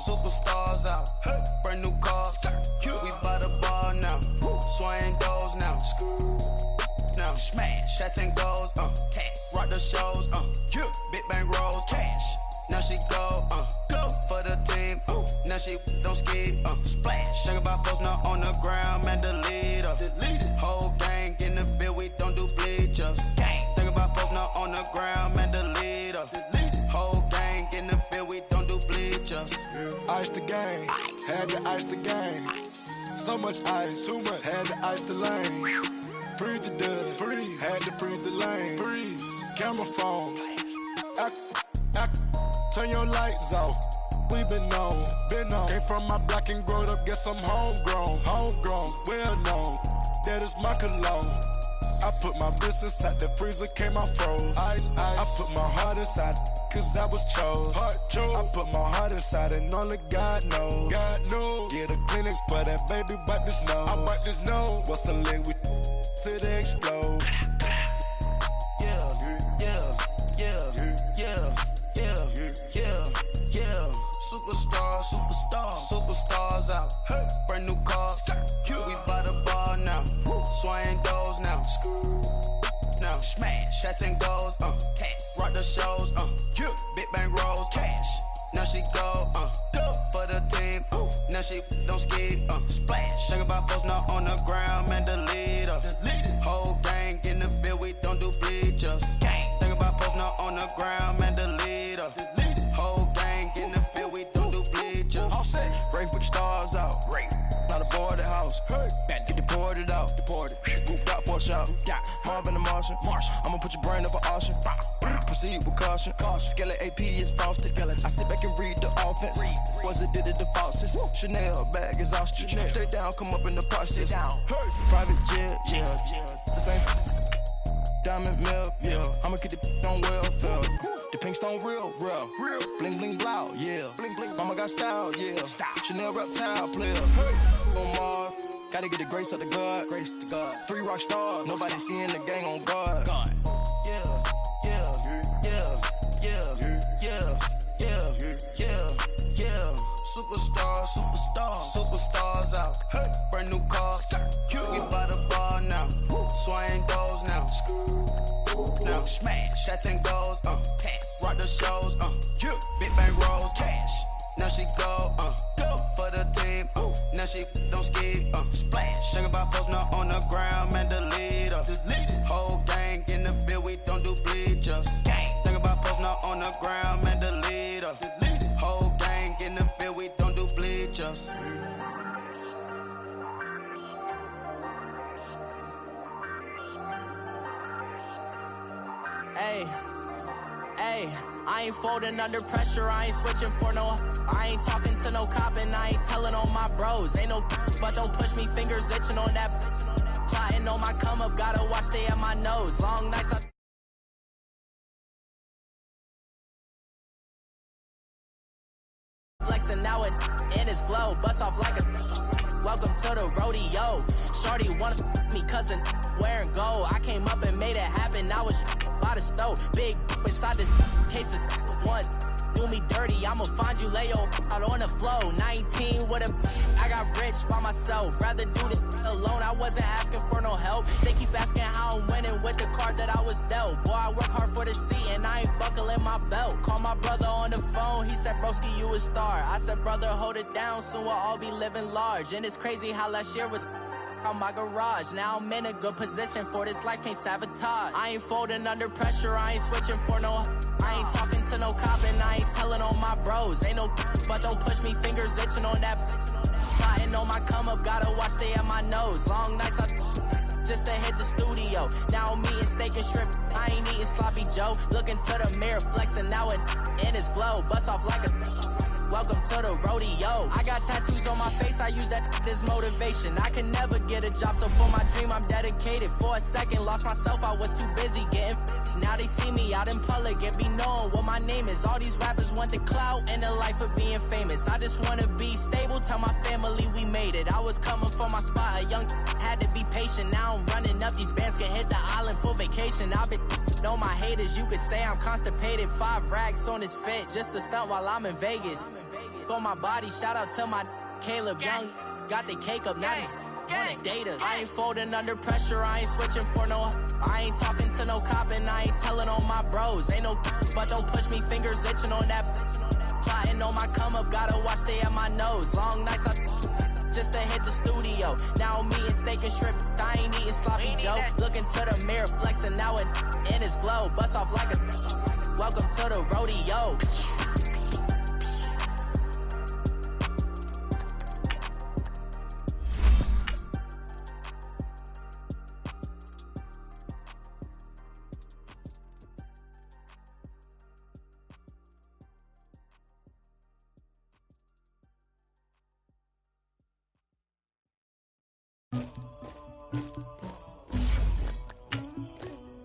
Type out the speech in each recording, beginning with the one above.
Superstars out. Brand new cars. We by the bar now. Swaying doors now. Now smash. Shots and goals. Rock the shows. Big bang rolls. Cash. Now she go. For the team. Now she don't ski. Splash. Think about post now on the ground. Man, delete her. Whole gang in the field. We don't do bleachers. Think about post now on the ground. Man, delete her. Whole gang in the field. We don't do bleachers. Ice the game. Had to ice the game. So much ice. Too much. Had to ice the lane. Freeze the dust. Freeze. Had to freeze the lane. Freeze. Camera phone. Turn your lights off. We been on. Came from my block and growed up. Guess I'm homegrown. Well known. That is my cologne. I put my wrist inside the freezer, came out froze. Ice. I put my heart inside, cause I was chose. I put my heart inside and only God knows. Get a Kleenex for that baby, wipe this nose. I wipe this nose. What's a liquid till they explode? Superstars out. Brand new cars. We by the bar now. Swaying doors now. Now smash. Shots and goals. Rock the shows. Big bang rolls. Cash. Now she go. For the team. Now she don't ski. Splash. Think about post now on the ground. Man, delete her. Whole gang in the field. We don't do bleachers. Think about post now on the ground. Man, delete her. Whole gang in the field. We don't do bleachers. All set. Rain put the stars out. Rain. Not a board the house. Get deported out. Gooped out for a shot. Marvin the Martian. I'ma put your brain up an auction. Proceed with caution. Skeleton AP is frosted. I sit back and read the offense. Was it did it the faucets? Chanel bag is ostrich. Stay down, come up in the process. Private jet, yeah. The same. Diamond milk, yeah. I'ma get the on welfare. The pink stone real. Bling bling blow, yeah. Mama got style, yeah. Chanel reptile player. On Mars, gotta get the grace of the God. 3 rock stars, nobody seeing the gang on guard. Superstars out. Brand new cars. We by the bar now. Swaying doors now. Now smash. Shots and goals. Rock the shows. Big bang rolls. Cash. Now she go. For the team. Now she don't ski. Splash. Think about post now on the ground. Man, delete her. Whole gang in the field. We don't do bleachers. Think about post now on the ground. Man, delete her. Whole gang in the field. We don't do bleachers. Hey, I ain't folding under pressure, I ain't switching for no. I ain't talking to no cop and I ain't telling on my bros. Ain't no but don't push me, fingers itching on that. Plotting on my come up, gotta watch stay at my nose. Long nights I flexing now and in his glow. Bust off like a welcome to the rodeo. Shorty wanna me cousin wearing gold. I came up and made it happen. I was by the stove. Big inside this cases once. Do me dirty, I'ma find you, lay your out on the floor. 19 with a I got rich by myself. Rather do this alone, I wasn't asking for no help. They keep asking how I'm winning with the card that I was dealt. Boy, I work hard for the seat and I ain't buckling my belt. Call my brother on the phone, he said, broski, you a star. I said, brother, hold it down, soon we'll all be living large. And it's crazy how last year was on my garage. Now I'm in a good position for this life, can't sabotage. I ain't folding under pressure, I ain't switching for no. I ain't talking to no cop and I ain't telling on my bros. Ain't no but don't push me, fingers itching on that. Plotting on my come up, gotta watch stay at my nose. Long nights I just to hit the studio. Now I'm eating steak and shrimp, I ain't eating sloppy Joe. Looking to the mirror, flexing now and in his glow. Bust off like a welcome to the rodeo. I got tattoos on my face, I use that as motivation. I can never get a job, so for my dream I'm dedicated. For a second, lost myself, I was too busy getting now they see me out in public and be knowing what my name is. All these rappers want the clout and the life of being famous. I just wanna be stable, tell my family we made it. I was coming for my spot, a young had to be patient. Now I'm running up, these bands can hit the island for vacation. I've been know my haters, you could say I'm constipated. 5 racks on his fit, just to stunt while I'm in Vegas. On my body, shout out to my Caleb Young. Got the cake up, now he's on the data. I ain't folding under pressure, I ain't switching for no. I ain't talking to no cop and I ain't telling on my bros. Ain't no but don't push me, fingers itching on that. Plotting on my come up, gotta watch stay at my nose. Long nights I just to hit the studio. Now I'm eating steak and shrimp, I ain't eating sloppy Joe. Looking to the mirror, flexing now it in his glow. Bust off like a welcome to the rodeo.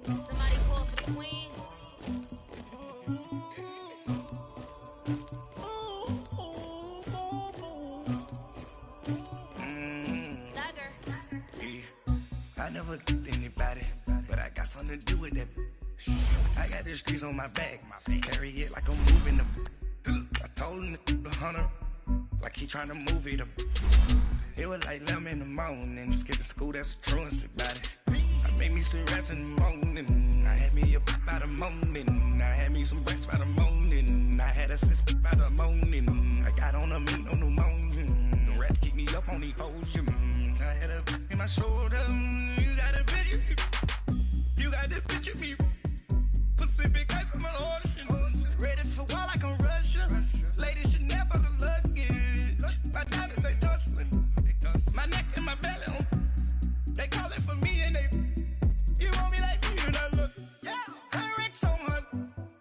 Somebody call for the queen. Duggar. I never did anybody, but I got something to do with that. I got the streets on my back, carry it like I'm moving them. I told him the hunter, like he trying to move it up. It was like 11 in the morning, skipping school, that's a truancy about it. I made me some rats in the morning, I had me a pop by the morning. I had me some breaks by the morning, I had a sis by the morning. I got on a meat on the morning, the rats keep me up on the podium. I had a in my shoulder, you got a picture, you got the picture me. Pacific ice on my ocean, ready for war like I'm Russia. Ladies should never the luggage, my diamonds they tussling. My neck and my belly on. They calling for me and they. You want me like me and I look. Yeah. Her Rex on her.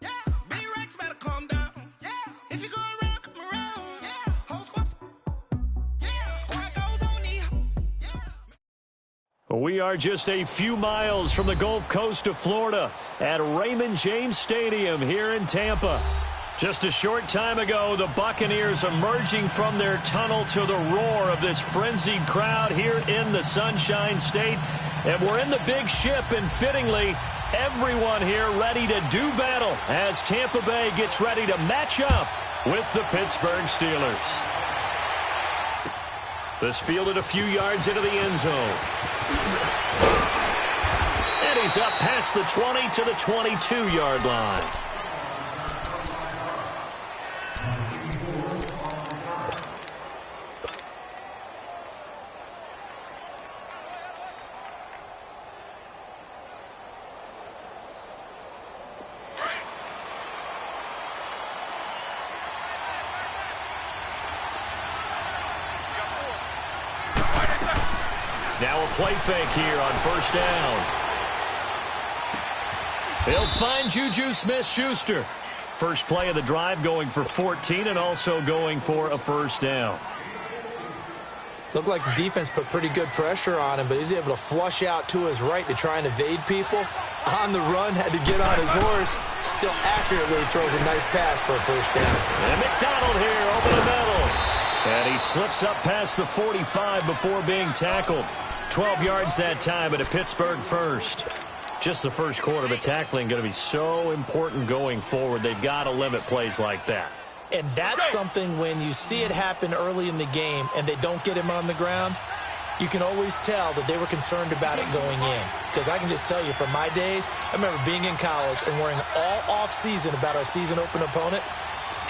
Yeah. B-Rex better calm down. Yeah. If you go around, come around. Yeah. Whole squad. Yeah. Squad goes on the. Yeah. We are just a few miles from the Gulf Coast of Florida at Raymond James Stadium here in Tampa. Just a short time ago, the Buccaneers emerging from their tunnel to the roar of this frenzied crowd here in the Sunshine State. And we're in the big ship, and fittingly, everyone here ready to do battle as Tampa Bay gets ready to match up with the Pittsburgh Steelers. This fielded a few yards into the end zone. And he's up past the 20 to the 22-yard line. Now a play fake here on first down. They'll find Juju Smith-Schuster. First play of the drive, going for 14 and also going for a first down. Looked like the defense put pretty good pressure on him, but he's able to flush out to his right to try and evade people. On the run, had to get on his horse. Still accurately throws a nice pass for a first down. And McDonald here over the middle. And he slips up past the 45 before being tackled. 12 yards that time, but a Pittsburgh first. Just the first quarter, but tackling going to be so important going forward. They've got to limit plays like that. And that's something when you see it happen early in the game and they don't get him on the ground, you can always tell that they were concerned about it going in. Because I can just tell you from my days, I remember being in college and worrying all off-season about our season open opponent,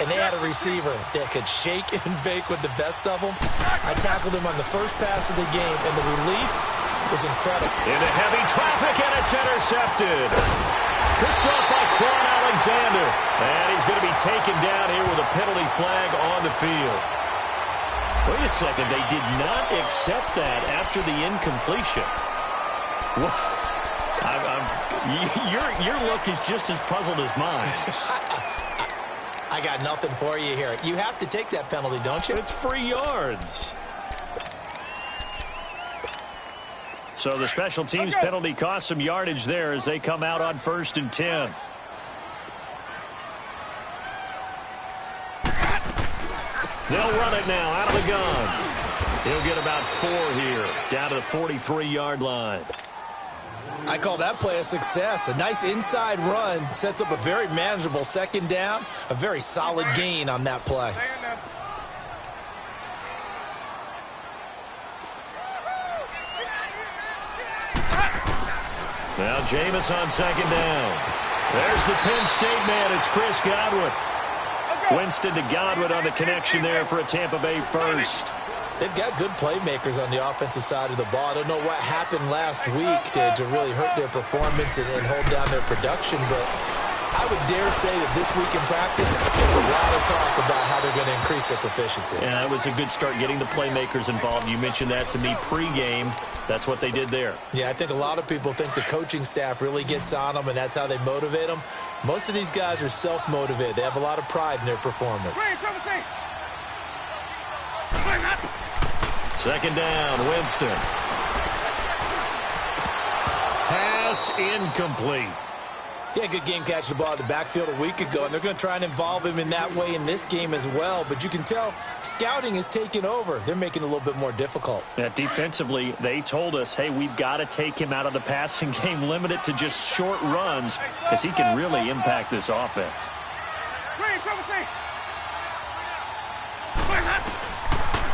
and they had a receiver that could shake and bake with the best of them. I tackled him on the first pass of the game, and the relief was incredible. Into heavy traffic, and it's intercepted. Picked up by Quan Alexander. And he's going to be taken down here with a penalty flag on the field. Wait a second. They did not accept that after the incompletion. Your look is just as puzzled as mine. I got nothing for you here. You have to take that penalty, don't you? It's free yards. So the special teams penalty cost some yardage there as they come out on 1st and 10. They'll run it now out of the gun. He'll get about 4 here, down to the 43-yard line. I call that play a success. A nice inside run sets up a very manageable second down, a very solid gain on that play. Now Jameis on second down. There's the Penn State man. It's Chris Godwin. Winston to Godwin on the connection there for a Tampa Bay first. They've got good playmakers on the offensive side of the ball. I don't know what happened last week to really hurt their performance and hold down their production, but I would dare say that this week in practice, there's a lot of talk about how they're going to increase their proficiency. Yeah, it was a good start getting the playmakers involved. You mentioned that to me pregame. That's what they did there. Yeah, I think a lot of people think the coaching staff really gets on them, and that's how they motivate them. Most of these guys are self-motivated. They have a lot of pride in their performance. Second down, Winston. Pass incomplete. Yeah, good game catching the ball at the backfield a week ago, and they're going to try and involve him in that way in this game as well. But you can tell scouting is taking over. They're making it a little bit more difficult. Yeah, defensively, they told us, hey, we've got to take him out of the passing game, limit it to just short runs, because he can really impact this offense.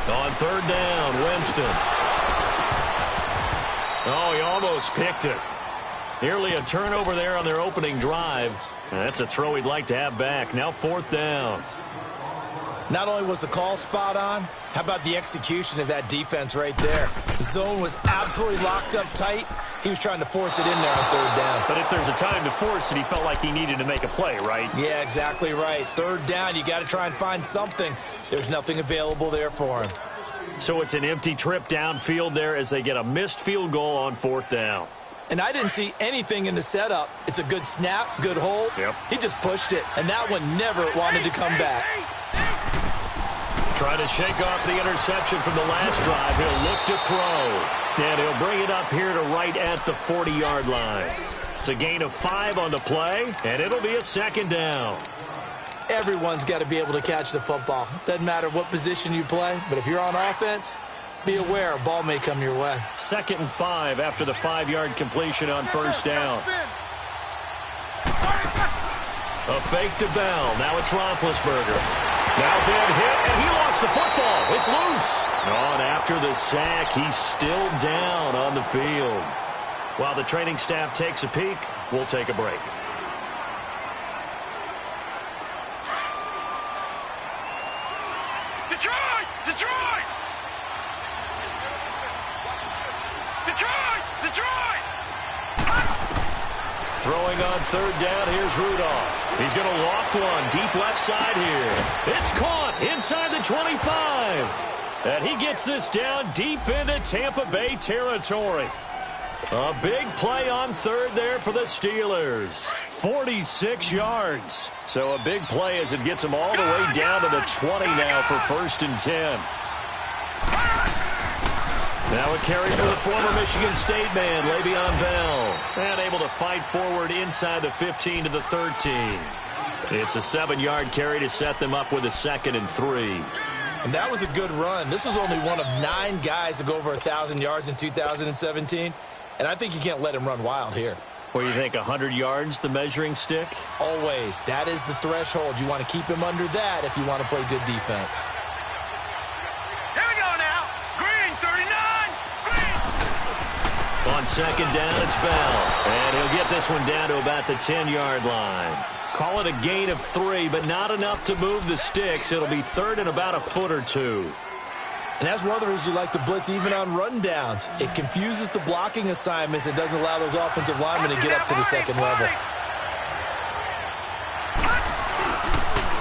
On third down, Winston. Oh, he almost picked it. Nearly a turnover there on their opening drive. And that's a throw he'd like to have back. Now fourth down. Not only was the call spot on, how about the execution of that defense right there? The zone was absolutely locked up tight. He was trying to force it in there on third down. But if there's a time to force it, he felt like he needed to make a play, right? Yeah, exactly right. Third down, you got to try and find something. There's nothing available there for him. So it's an empty trip downfield there as they get a missed field goal on fourth down. And I didn't see anything in the setup. It's a good snap, good hold. Yep. He just pushed it, and that one never wanted to come back. Trying to shake off the interception from the last drive. He'll look to throw. And he'll bring it up here to right at the 40-yard line. It's a gain of 5 on the play, and it'll be a second down. Everyone's got to be able to catch the football. Doesn't matter what position you play, but if you're on offense, be aware a ball may come your way. 2nd and 5 after the 5-yard completion on first down. A fake to Bell. Now it's Roethlisberger. Now bad hit, and he lost the football. It's loose. On after the sack, he's still down on the field. While the training staff takes a peek, we'll take a break. Detroit! Detroit! Detroit! Detroit! Throwing on third down, here's Rudolph. He's going to loft one deep left side here. It's caught inside the 25. And he gets this down deep into Tampa Bay territory. A big play on third there for the Steelers. 46 yards. So a big play as it gets them all the way down to the 20 now for 1st and 10. Now a carry for the former Michigan State man, Le'Veon Bell. And able to fight forward inside the 15 to the 13. It's a 7-yard carry to set them up with a 2nd and 3. And that was a good run. This was only one of 9 guys to go over 1,000 yards in 2017. And I think you can't let him run wild here. What do you think, 100 yards, the measuring stick? Always. That is the threshold. You want to keep him under that if you want to play good defense. Here we go now. Green, 39. Green. On second down, it's Bell. And he'll get this one down to about the 10-yard line. Call it a gain of 3, but not enough to move the sticks. It'll be 3rd and about a foot or 2. And that's one of the reasons you like to blitz even on rundowns. It confuses the blocking assignments. It doesn't allow those offensive linemen to get up to the second level.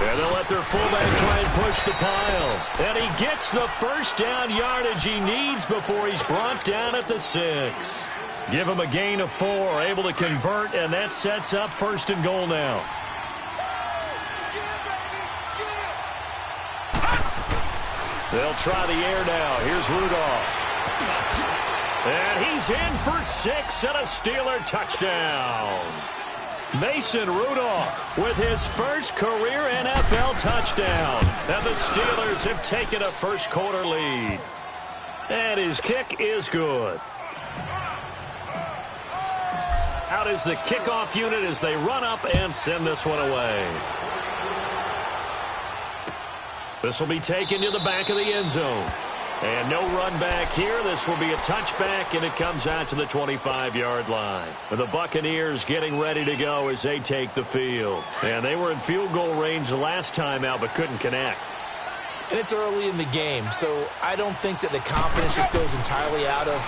And they'll let their fullback try and push the pile. And he gets the first down yardage he needs before he's brought down at the 6. Give him a gain of 4, able to convert, and that sets up 1st and goal now. They'll try the air now. Here's Rudolph. And he's in for 6 and a Steeler touchdown. Mason Rudolph with his first career NFL touchdown. And the Steelers have taken a first-quarter lead. And his kick is good. Out is the kickoff unit as they run up and send this one away. This will be taken to the back of the end zone. And no run back here. This will be a touchback, and it comes out to the 25-yard line. The Buccaneers getting ready to go as they take the field. And they were in field goal range last time out, but couldn't connect. And it's early in the game, so I don't think that the confidence just goes entirely out of,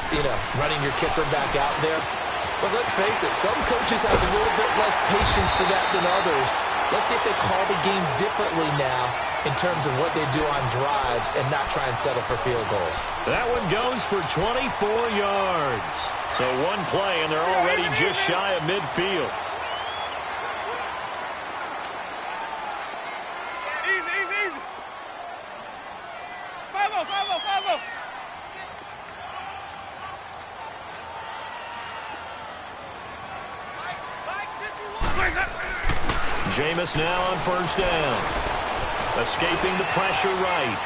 running your kicker back out there. But let's face it, some coaches have a little bit less patience for that than others. Let's see if they call the game differently now in terms of what they do on drives and not try and settle for field goals. That one goes for 24 yards. So one play, and they're already just shy of midfield. Easy. 5-0. Jameis now on first down. Escaping the pressure right.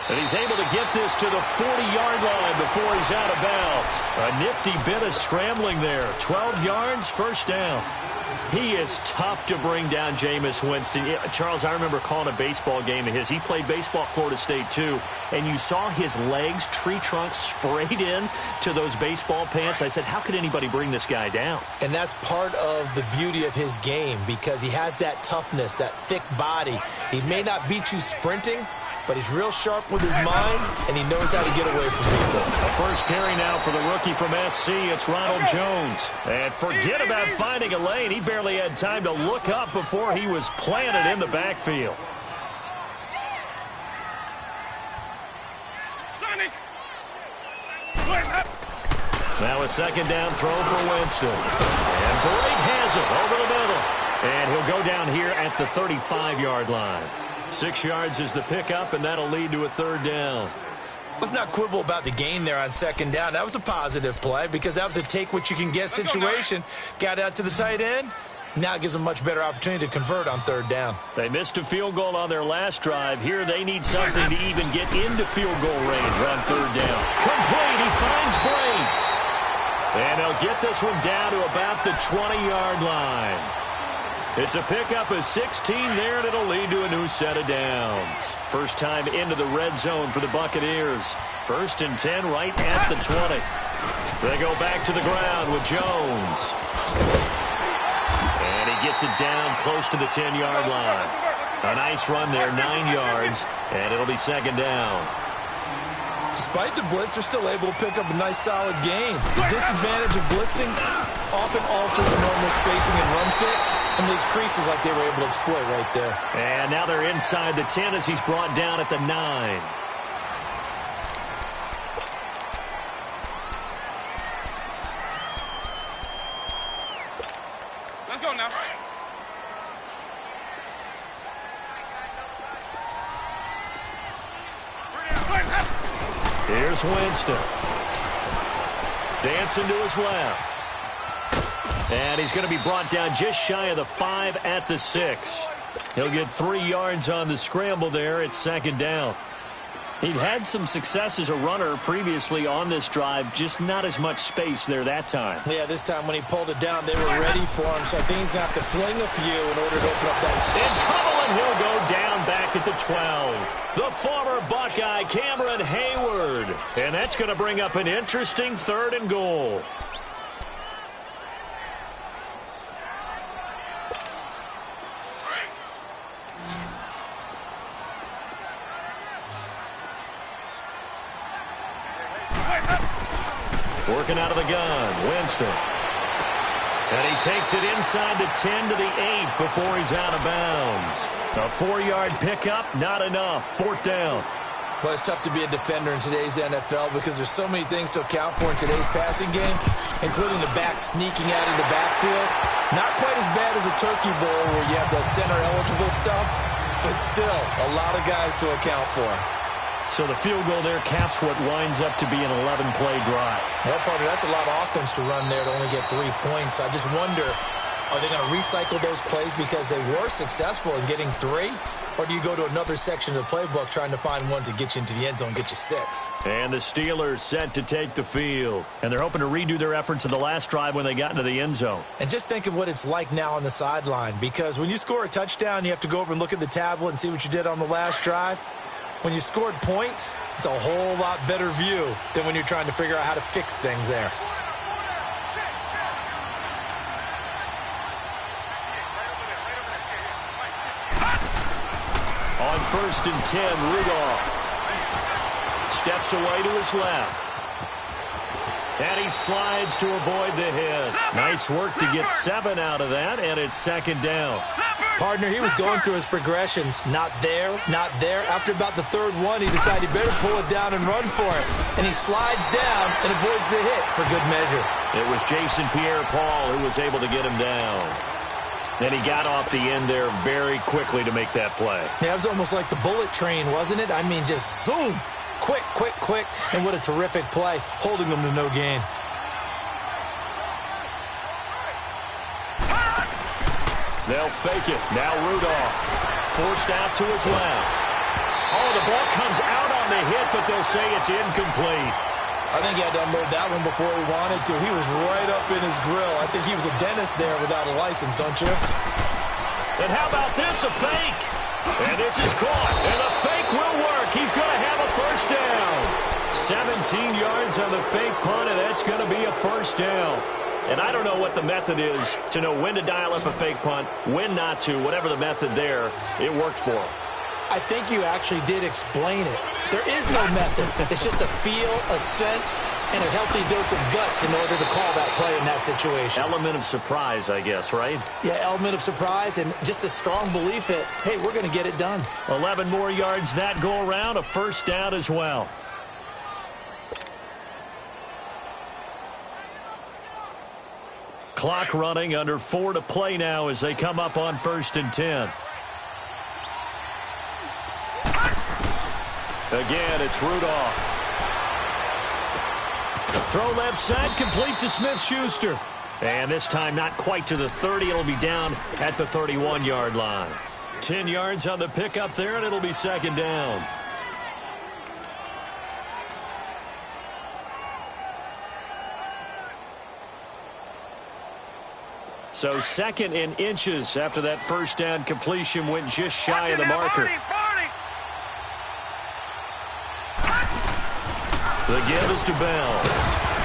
And he's able to get this to the 40-yard line before he's out of bounds. A nifty bit of scrambling there. 12 yards, first down. He is tough to bring down, Jameis Winston. Charles, I remember calling a baseball game of his. He played baseball at Florida State, too. And you saw his legs, tree trunks sprayed in to those baseball pants. I said, how could anybody bring this guy down? And that's part of the beauty of his game because he has that toughness, that thick body. He may not beat you sprinting, but he's real sharp with his mind, and he knows how to get away from people. A first carry now for the rookie from SC. It's Ronald Jones. And forget about finding a lane. He barely had time to look up before he was planted in the backfield. Now a second down throw for Winston. And Blake has it over the middle. And he'll go down here at the 35-yard line. 6 yards is the pickup, and that'll lead to a third down. Let's not quibble about the gain there on second down. That was a positive play because that was a take-what-you-can-get situation. Got out to the tight end. Now it gives them a much better opportunity to convert on third down. They missed a field goal on their last drive. Here they need something to even get into field goal range on third down. Complete. He finds Blaine. And they'll get this one down to about the 20-yard line. It's a pickup of 16 there, and it'll lead to a new set of downs. First time into the red zone for the Buccaneers. 1st and 10 right at the 20. They go back to the ground with Jones. And he gets it down close to the 10-yard line. A nice run there, 9 yards, and it'll be second down. Despite the blitz, they're still able to pick up a nice, solid gain. The disadvantage of blitzing often alters normal spacing and run fits, and leaves creases like they were able to exploit right there. And now they're inside the 10 as he's brought down at the 9. Let's go now. Here's Winston. Dancing to his left. And he's going to be brought down just shy of the 5 at the 6. He'll get 3 yards on the scramble there. It's second down. He'd had some success as a runner previously on this drive, just not as much space there that time. Yeah, this time when he pulled it down, they were ready for him, so I think he's going to have to fling a few in order to open up that. In trouble, and he'll go down back at the 12. The former Buckeye, Cameron Hayward. And that's going to bring up an interesting 3rd and goal. Working out of the gun, Winston. And he takes it inside the 10 to the 8 before he's out of bounds. A 4-yard pickup, not enough. 4th down. Well, it's tough to be a defender in today's NFL because there's so many things to account for in today's passing game, including the back sneaking out of the backfield. Not quite as bad as a turkey bowl where you have the center-eligible stuff, but still a lot of guys to account for. So the field goal there caps what winds up to be an 11-play drive. Well, partner, that's a lot of offense to run there to only get 3 points. I just wonder Are they going to recycle those plays because they were successful in getting 3? Or do you go to another section of the playbook trying to find ones that get you into the end zone, get you 6? And the Steelers set to take the field. And they're hoping to redo their efforts in the last drive when they got into the end zone. And just think of what it's like now on the sideline, because when you score a touchdown, you have to go over and look at the tablet and see what you did on the last drive. When you scored points, it's a whole lot better view than when you're trying to figure out how to fix things there. On 1st and 10, Rudolph steps away to his left. And he slides to avoid the hit. Nice work to get 7 out of that, and it's 2nd down. Partner, he was going through his progressions. Not there, not there. After about the 3rd one, he decided he better pull it down and run for it. And he slides down and avoids the hit for good measure. It was Jason Pierre-Paul who was able to get him down. Then he got off the end there very quickly to make that play. Yeah, it was almost like the bullet train, wasn't it? I mean, just zoom. Quick, quick, quick. And what a terrific play, holding them to no gain. They'll fake it. Now Rudolph forced out to his left. Oh, the ball comes out on the hit, but they'll say it's incomplete. I think he had to unload that one before he wanted to. He was right up in his grill. I think he was a dentist there without a license, don't you? And how about this, a fake? And this is caught, and the fake will work. He's going to have a 1st down. 17 yards on the fake punt, and that's going to be a 1st down. And I don't know what the method is to know when to dial up a fake punt, when not to, whatever the method there, it worked for him. I think you actually did explain it. There is no method. It's just a feel, a sense, and a healthy dose of guts in order to call that play in that situation. Element of surprise, I guess, right? Yeah, element of surprise and just a strong belief that, hey, we're going to get it done. 11 more yards that go around, a 1st down as well. Clock running, under 4 to play now as they come up on 1st and 10. Again, it's Rudolph. Throw left side, complete to Smith-Schuster. And this time not quite to the 30. It'll be down at the 31-yard line. 10 yards on the pickup there, and it'll be 2nd down. So 2nd in inches after that 1st down completion went just shy of the marker. The give is to Bell.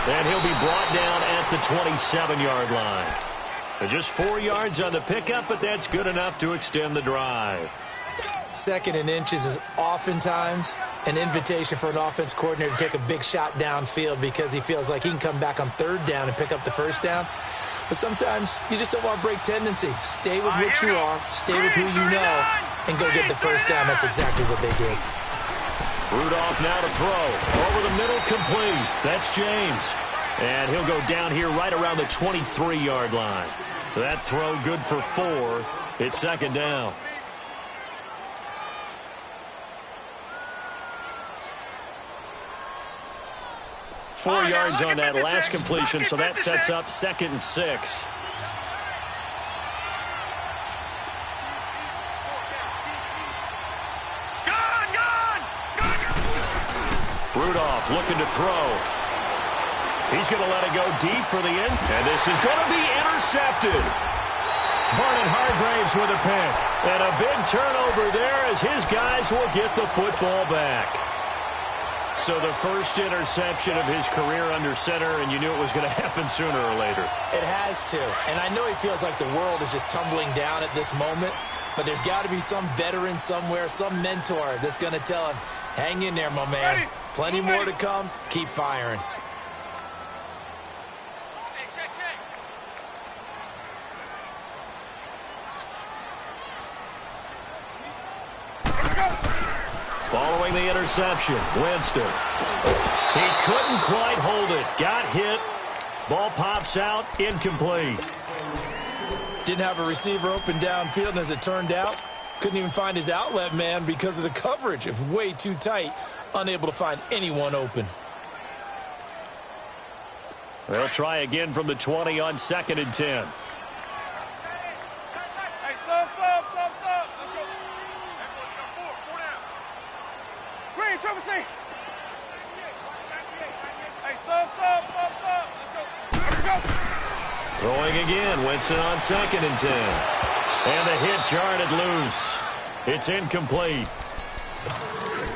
And he'll be brought down at the 27-yard line. Just 4 yards on the pickup, but that's good enough to extend the drive. 2nd in inches is oftentimes an invitation for an offense coordinator to take a big shot downfield because he feels like he can come back on 3rd down and pick up the 1st down. But sometimes you just don't want to break tendency. Stay with what you are, stay with who you know, and go get the 1st down. That's exactly what they did. Rudolph now to throw. Over the middle, complete. That's James. And he'll go down here right around the 23-yard line. That throw good for 4. It's 2nd down. Four yards on that last completion, so that sets up 2nd and 6. Rudolph looking to throw. He's going to let it go deep for the end, and this is going to be intercepted. Vernon Hargraves with a pick, and a big turnover there as his guys will get the football back. So the first interception of his career under center, and you knew it was going to happen sooner or later. It has to, and I know he feels like the world is just tumbling down at this moment, but there's got to be some veteran somewhere, some mentor that's going to tell him, hang in there, my man. Plenty more to come. Keep firing. Following the interception, Winston. He couldn't quite hold it. Got hit. Ball pops out, incomplete. Didn't have a receiver open downfield, and as it turned out, couldn't even find his outlet man because of the coverage. It was way too tight. Unable to find anyone open. They'll try again from the 20 on 2nd and 10. Triple C. Hey, sub. Let's go. Throwing again. Winston on 2nd and 10. And the hit jarred it loose. It's incomplete.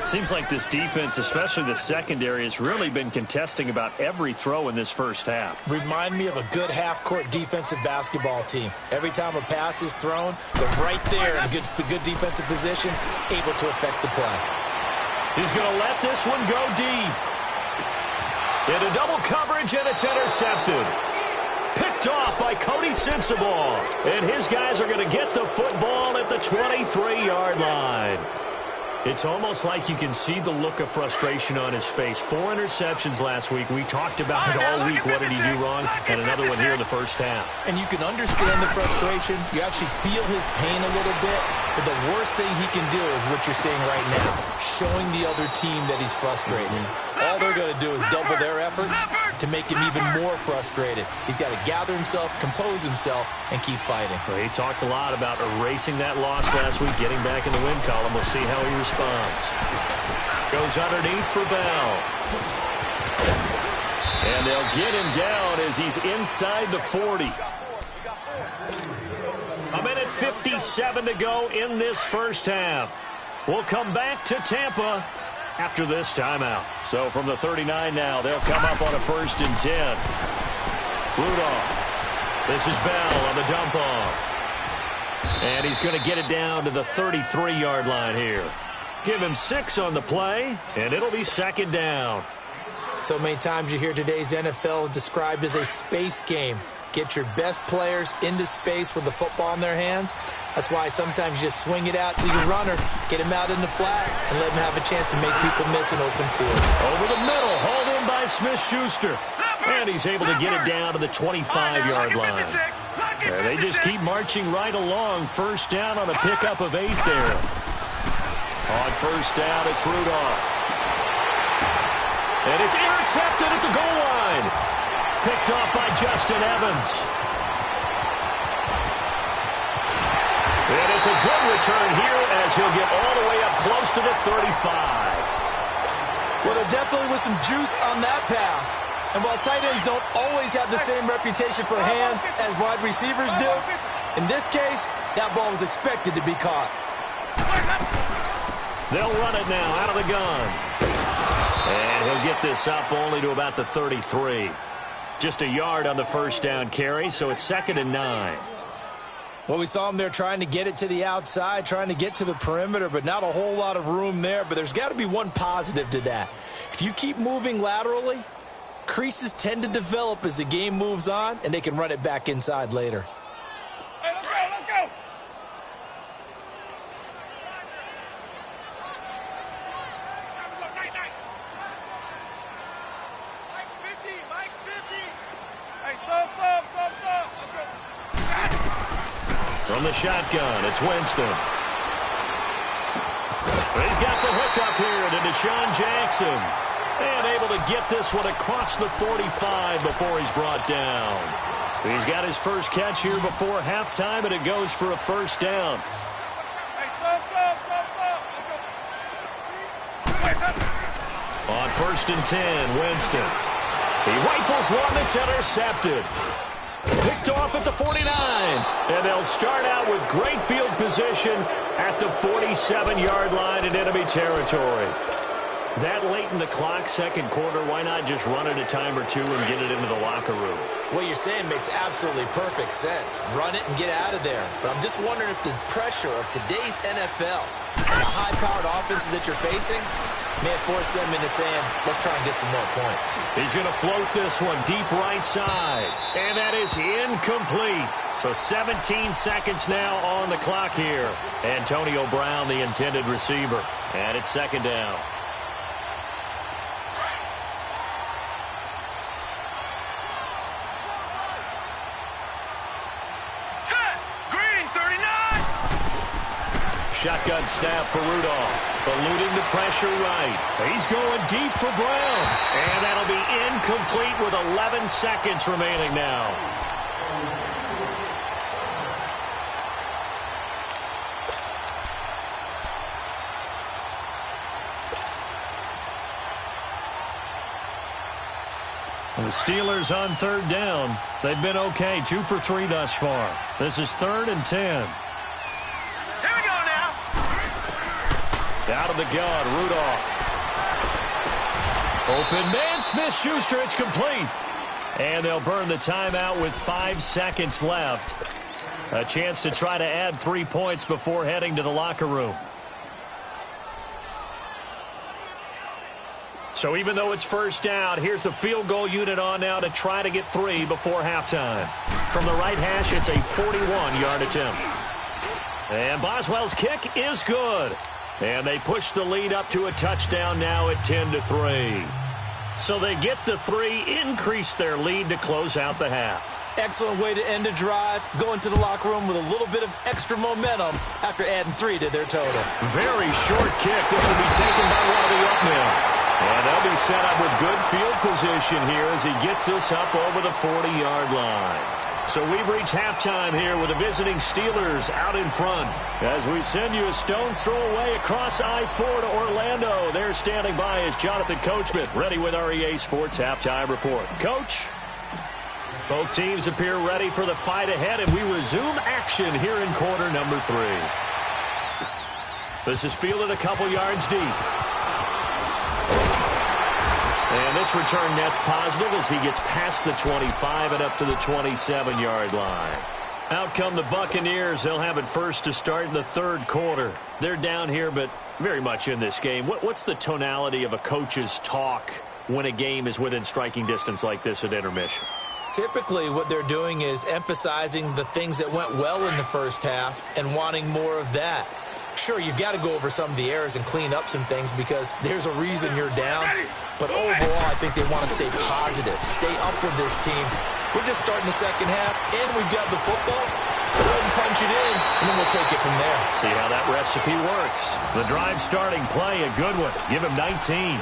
Seems like this defense, especially the secondary, has really been contesting about every throw in this first half. Remind me of a good half-court defensive basketball team. Every time a pass is thrown, they're right there in good defensive position, able to affect the play. He's going to let this one go deep. Into double coverage, and it's intercepted. Picked off by Cody Sensabaugh. And his guys are going to get the football at the 23-yard line. It's almost like you can see the look of frustration on his face. 4 interceptions last week. We talked about it all week. What did he do wrong? And another one here in the first half. And you can understand the frustration. You actually feel his pain a little bit. But the worst thing he can do is what you're seeing right now, showing the other team that he's frustrated. All they're going to do is double their efforts to make him even more frustrated. He's got to gather himself, compose himself, and keep fighting. Well, he talked a lot about erasing that loss last week, getting back in the win column. We'll see how he responds. Goes underneath for Bell. And they'll get him down as he's inside the 40. A minute 57 to go in this first half. We'll come back to Tampa after this timeout. So from the 39 now, they'll come up on a 1st and 10. Rudolph. This is Bell on the dump off. And he's going to get it down to the 33-yard line here. Give him 6 on the play, and it'll be 2nd down. So many times you hear today's NFL described as a space game. Get your best players into space with the football in their hands. That's why sometimes you just swing it out to your runner, get him out in the flat, and let him have a chance to make people miss an open field. Over the middle, hauled in by Smith-Schuster. And he's able to get it down to the 25-yard line. They just keep marching right along. 1st down on a pickup of 8 there. On 1st down, it's Rudolph. And it's intercepted at the goal line. Picked off by Justin Evans. And it's a good return here as he'll get all the way up close to the 35. Well, there definitely was some juice on that pass. And while tight ends don't always have the same reputation for hands as wide receivers do, in this case, that ball was expected to be caught. They'll run it now out of the gun. And he'll get this up only to about the 33. Just a yard on the 1st down carry, so it's 2nd and 9. Well, we saw him there trying to get it to the outside, trying to get to the perimeter, but not a whole lot of room there. But there's got to be one positive to that. If you keep moving laterally, creases tend to develop as the game moves on, and they can run it back inside later. Hey, let's go. Mike's 50. Hey, sub. Let's go. From the shotgun, it's Winston. He's got the hook up here to Deshaun Jackson. And able to get this one across the 45 before he's brought down. He's got his first catch here before halftime, and it goes for a 1st down. Hey, sub. On 1st and 10, Winston. He rifles one that's intercepted. Picked off at the 49. And they'll start out with great field position at the 47-yard line in enemy territory. That late in the clock, 2nd quarter, why not just run it a time or two and get it into the locker room? What you're saying makes absolutely perfect sense. Run it and get out of there. But I'm just wondering if the pressure of today's NFL and the high-powered offenses that you're facing may force them into saying, let's try and get some more points. He's going to float this one deep right side. And that is incomplete. So 17 seconds now on the clock here. Antonio Brown, the intended receiver. And it's 2nd down. Shotgun snap for Rudolph. Eluding the pressure right. He's going deep for Brown. And that'll be incomplete with 11 seconds remaining now. The Steelers on third down. They've been okay, 2 for 3 thus far. This is 3rd and 10. Here we go now. Out of the gun, Rudolph. Open man, Smith-Schuster, it's complete. And they'll burn the timeout with 5 seconds left. A chance to try to add 3 points before heading to the locker room. So even though it's first down, here's the field goal unit on now to try to get 3 before halftime. From the right hash, it's a 41-yard attempt. And Boswell's kick is good. And they push the lead up to a touchdown now at 10-3. So they get the 3, increase their lead to close out the half. Excellent way to end a drive. Go into the locker room with a little bit of extra momentum after adding 3 to their total. Very short kick. This will be taken by one of the up men. And they'll be set up with good field position here as he gets this up over the 40-yard line. So we've reached halftime here with the visiting Steelers out in front. As we send you a stone's throw away across I-4 to Orlando. There standing by is Jonathan Coachman, ready with our EA Sports Halftime Report. Coach? Both teams appear ready for the fight ahead, and we resume action here in quarter number 3. This is fielded a couple yards deep. And this return net's positive as he gets past the 25 and up to the 27-yard line. Out come the Buccaneers. They'll have it first to start in the 3rd quarter. They're down here, but very much in this game. What's the tonality of a coach's talk when a game is within striking distance like this at intermission? Typically, what they're doing is emphasizing the things that went well in the first half and wanting more of that. Sure, you've got to go over some of the errors and clean up some things because there's a reason you're down. But overall, I think they want to stay positive, stay up with this team. We're just starting the second half, and we've got the football. So let them punch it in, and then we'll take it from there. See how that recipe works. The drive starting play, a good one. Give him 19.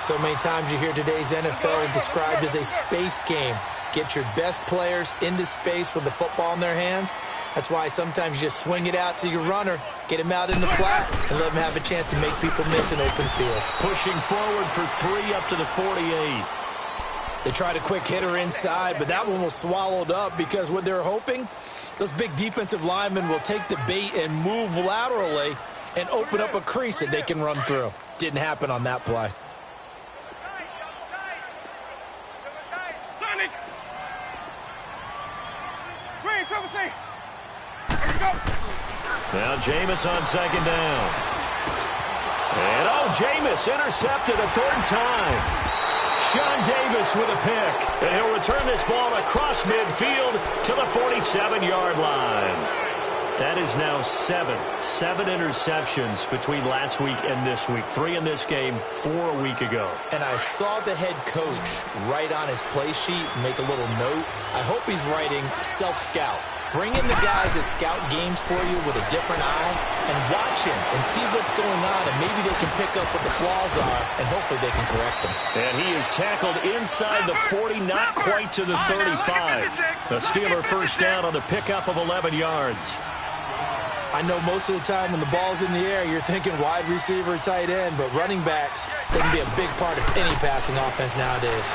So many times you hear today's NFL described as a space game. Get your best players into space with the football in their hands. That's why sometimes you just swing it out to your runner, get him out in the flat, and let him have a chance to make people miss an open field. Pushing forward for 3 up to the 48. They tried a quick hitter inside, but that one was swallowed up because what they're hoping, those big defensive linemen will take the bait and move laterally and open up a crease that they can run through. Didn't happen on that play. Now Jameis on 2nd down. And Jameis intercepted a 3rd time. Sean Davis with a pick. And he'll return this ball across midfield to the 47-yard line. That is now 7 interceptions between last week and this week. 3 in this game, 4 a week ago. And I saw the head coach write on his play sheet, make a little note. I hope he's writing self-scout. Bring in the guys that scout games for you with a different eye and watch him and see what's going on, and maybe they can pick up what the flaws are, and hopefully they can correct them. And he is tackled inside the 40, not quite to the 35. The Steeler first down on the pickup of 11 yards. I know most of the time when the ball's in the air, you're thinking wide receiver, tight end, but running backs can be a big part of any passing offense nowadays.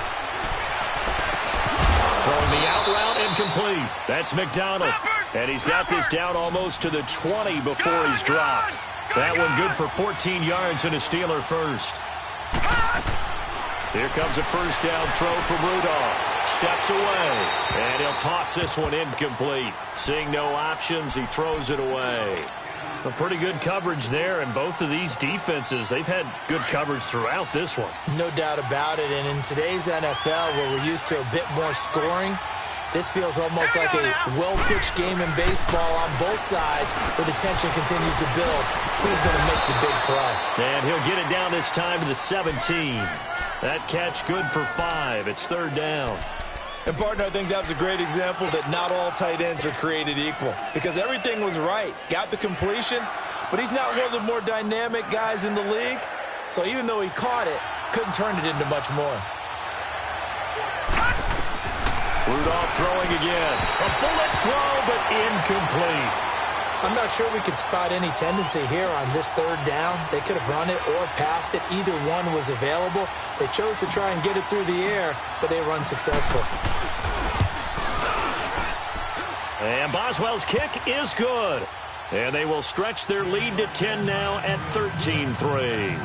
Throwing the out route incomplete. That's McDonald. And he's got this down almost to the 20 before he's dropped. That one good for 14 yards and a Steeler first. Here comes a first down throw from Rudolph. Steps away. And he'll toss this one incomplete. Seeing no options, he throws it away. A pretty good coverage there, and both of these defenses, they've had good coverage throughout this one. No doubt about it, and in today's NFL, where we're used to a bit more scoring, this feels almost like a well-pitched game in baseball on both sides, where the tension continues to build. Who's going to make the big play? And he'll get it down this time to the 17. That catch good for 5. It's 3rd down. And, partner, I think that's a great example that not all tight ends are created equal, because everything was right. Got the completion, but he's not one of the more dynamic guys in the league. So even though he caught it, couldn't turn it into much more. Rudolph throwing again. A bullet throw, but incomplete. I'm not sure we could spot any tendency here on this third down. They could have run it or passed it. Either one was available. They chose to try and get it through the air, but they were unsuccessful. And Boswell's kick is good. And they will stretch their lead to 10 now at 13-3.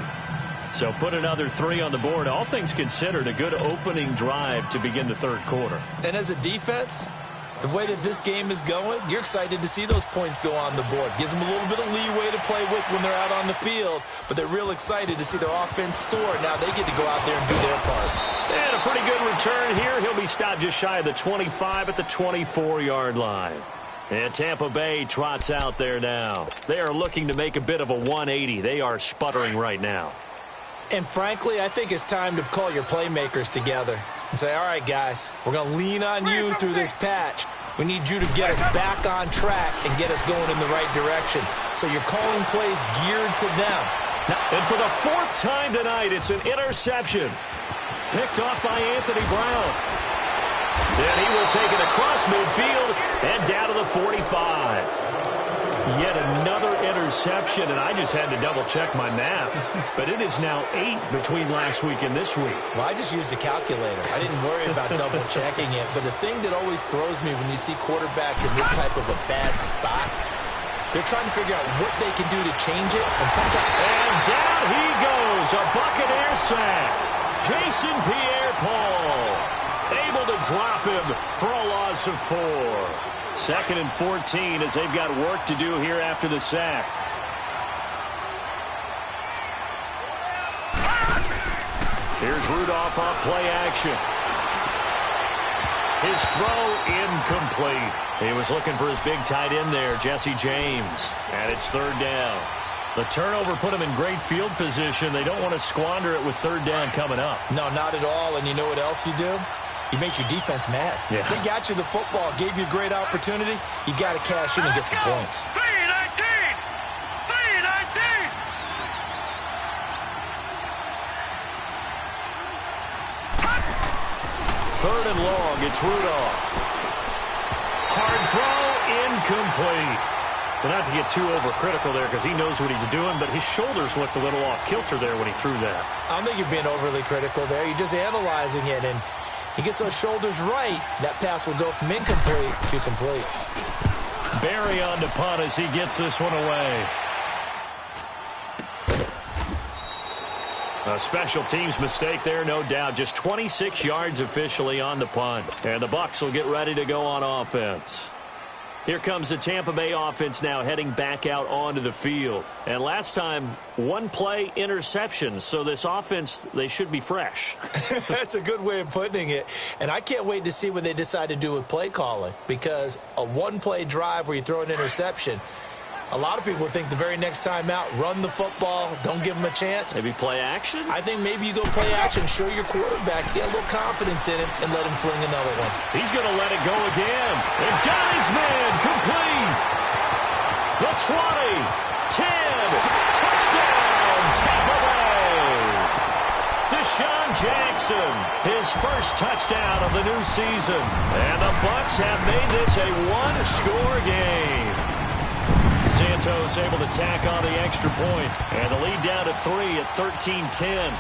So put another 3 on the board. All things considered, a good opening drive to begin the third quarter. And as a defense, the way that this game is going, you're excited to see those points go on the board. Gives them a little bit of leeway to play with when they're out on the field, but they're real excited to see their offense score. Now they get to go out there and do their part. And a pretty good return here. He'll be stopped just shy of the 25 at the 24-yard line. And Tampa Bay trots out there now. They are looking to make a bit of a 180. They are sputtering right now. And frankly, I think it's time to call your playmakers together and say, all right, guys, we're going to lean on you through this patch. We need you to get us back on track and get us going in the right direction. So you're calling plays geared to them. And for the 4th time tonight, it's an interception. Picked off by Anthony Brown. And he will take it across midfield and down to the 45. Yet another interception, and I just had to double-check my math. But it is now 8 between last week and this week. Well, I just used a calculator. I didn't worry about double-checking it. But the thing that always throws me when you see quarterbacks in this type of a bad spot, they're trying to figure out what they can do to change it. And down he goes, a Buccaneer sack. Jason Pierre-Paul able to drop him for a loss of 4. 2nd and 14 as they've got work to do here after the sack. Here's Rudolph off play action. His throw incomplete. He was looking for his big tight end there, Jesse James. And it's 3rd down. The turnover put him in great field position. They don't want to squander it with 3rd down coming up. No, not at all. And you know what else you do? You make your defense mad. Yeah. They got you the football, gave you a great opportunity. You got to cash in and get some points. 3-19! 3-19! 3rd and long, it's Rudolph. Hard throw, incomplete. But not to get too overcritical there because he knows what he's doing, but his shoulders looked a little off kilter there when he threw that. I don't think you're being overly critical there. You're just analyzing it, and he gets those shoulders right, that pass will go from incomplete to complete. Barry on to punt as he gets this one away. A special teams mistake there, no doubt. Just 26 yards officially on the punt. And the Bucs will get ready to go on offense. Here comes the Tampa Bay offense now heading back out onto the field. And last time, 1-play interceptions. So this offense, they should be fresh. That's a good way of putting it. And I can't wait to see what they decide to do with play calling. Because a 1-play drive where you throw an interception, a lot of people think the very next time out, run the football, don't give them a chance. Maybe play action? I think maybe you go play action, show your quarterback, get a little confidence in him, and let him fling another one. He's going to let it go again. And got his man complete. The 20, 10, touchdown, Tampa Bay. Deshaun Jackson, his first touchdown of the new season. And the Bucs have made this a 1-score game. Santos able to tack on the extra point. And the lead down to 3 at 13-10.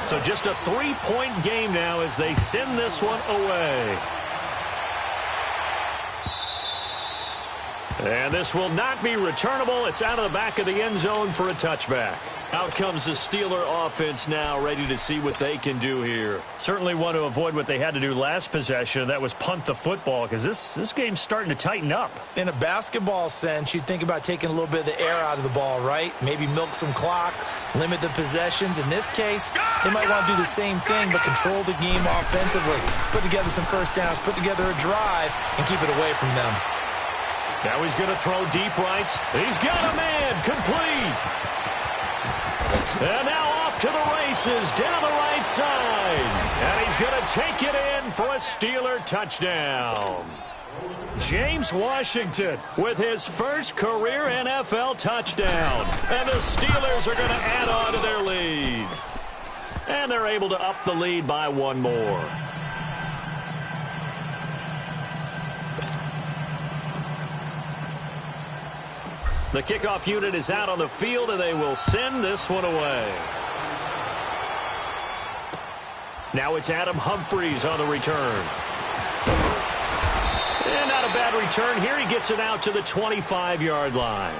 So just a 3-point game now as they send this one away. And this will not be returnable. It's out of the back of the end zone for a touchback. Out comes the Steeler offense now, ready to see what they can do here. Certainly want to avoid what they had to do last possession. That was punt the football, because this game's starting to tighten up. In a basketball sense, you think about taking a little bit of the air out of the ball, right? Maybe milk some clock, limit the possessions. In this case, they might want to do the same thing, but control the game offensively. Put together some first downs, put together a drive, and keep it away from them. Now he's going to throw deep rights. He's got a man complete. And now off to the races down the right side. And he's going to take it in for a Steeler touchdown. James Washington with his first career NFL touchdown. And the Steelers are going to add on to their lead. And they're able to up the lead by one more. The kickoff unit is out on the field, and they will send this one away. Now it's Adam Humphries on the return. And not a bad return here. He gets it out to the 25-yard line.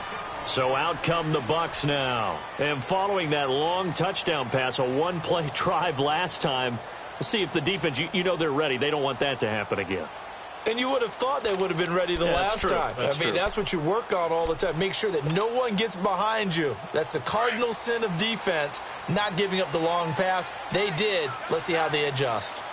So out come the Bucs now. And following that long touchdown pass, a one-play drive last time, let's see if the defense, you know they're ready. They don't want that to happen again. And you would have thought they would have been ready the last time. I mean, that's what you work on all the time. Make sure that no one gets behind you. That's the cardinal sin of defense, not giving up the long pass. They did. Let's see how they adjust.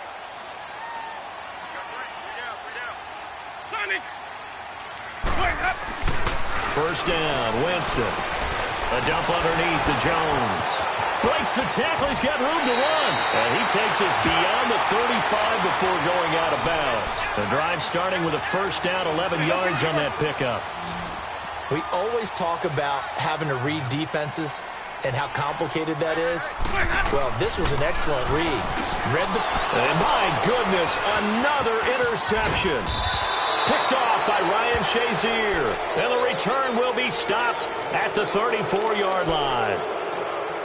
First down, Winston. A dump underneath to Jones. Breaks the tackle. He's got room to run. And he takes us beyond the 35 before going out of bounds. The drive starting with a first down, 11 yards on that pickup. We always talk about having to read defenses and how complicated that is. Well, this was an excellent read. And my goodness, another interception. Picked off by Ryan Shazier. And the return will be stopped at the 34-yard line.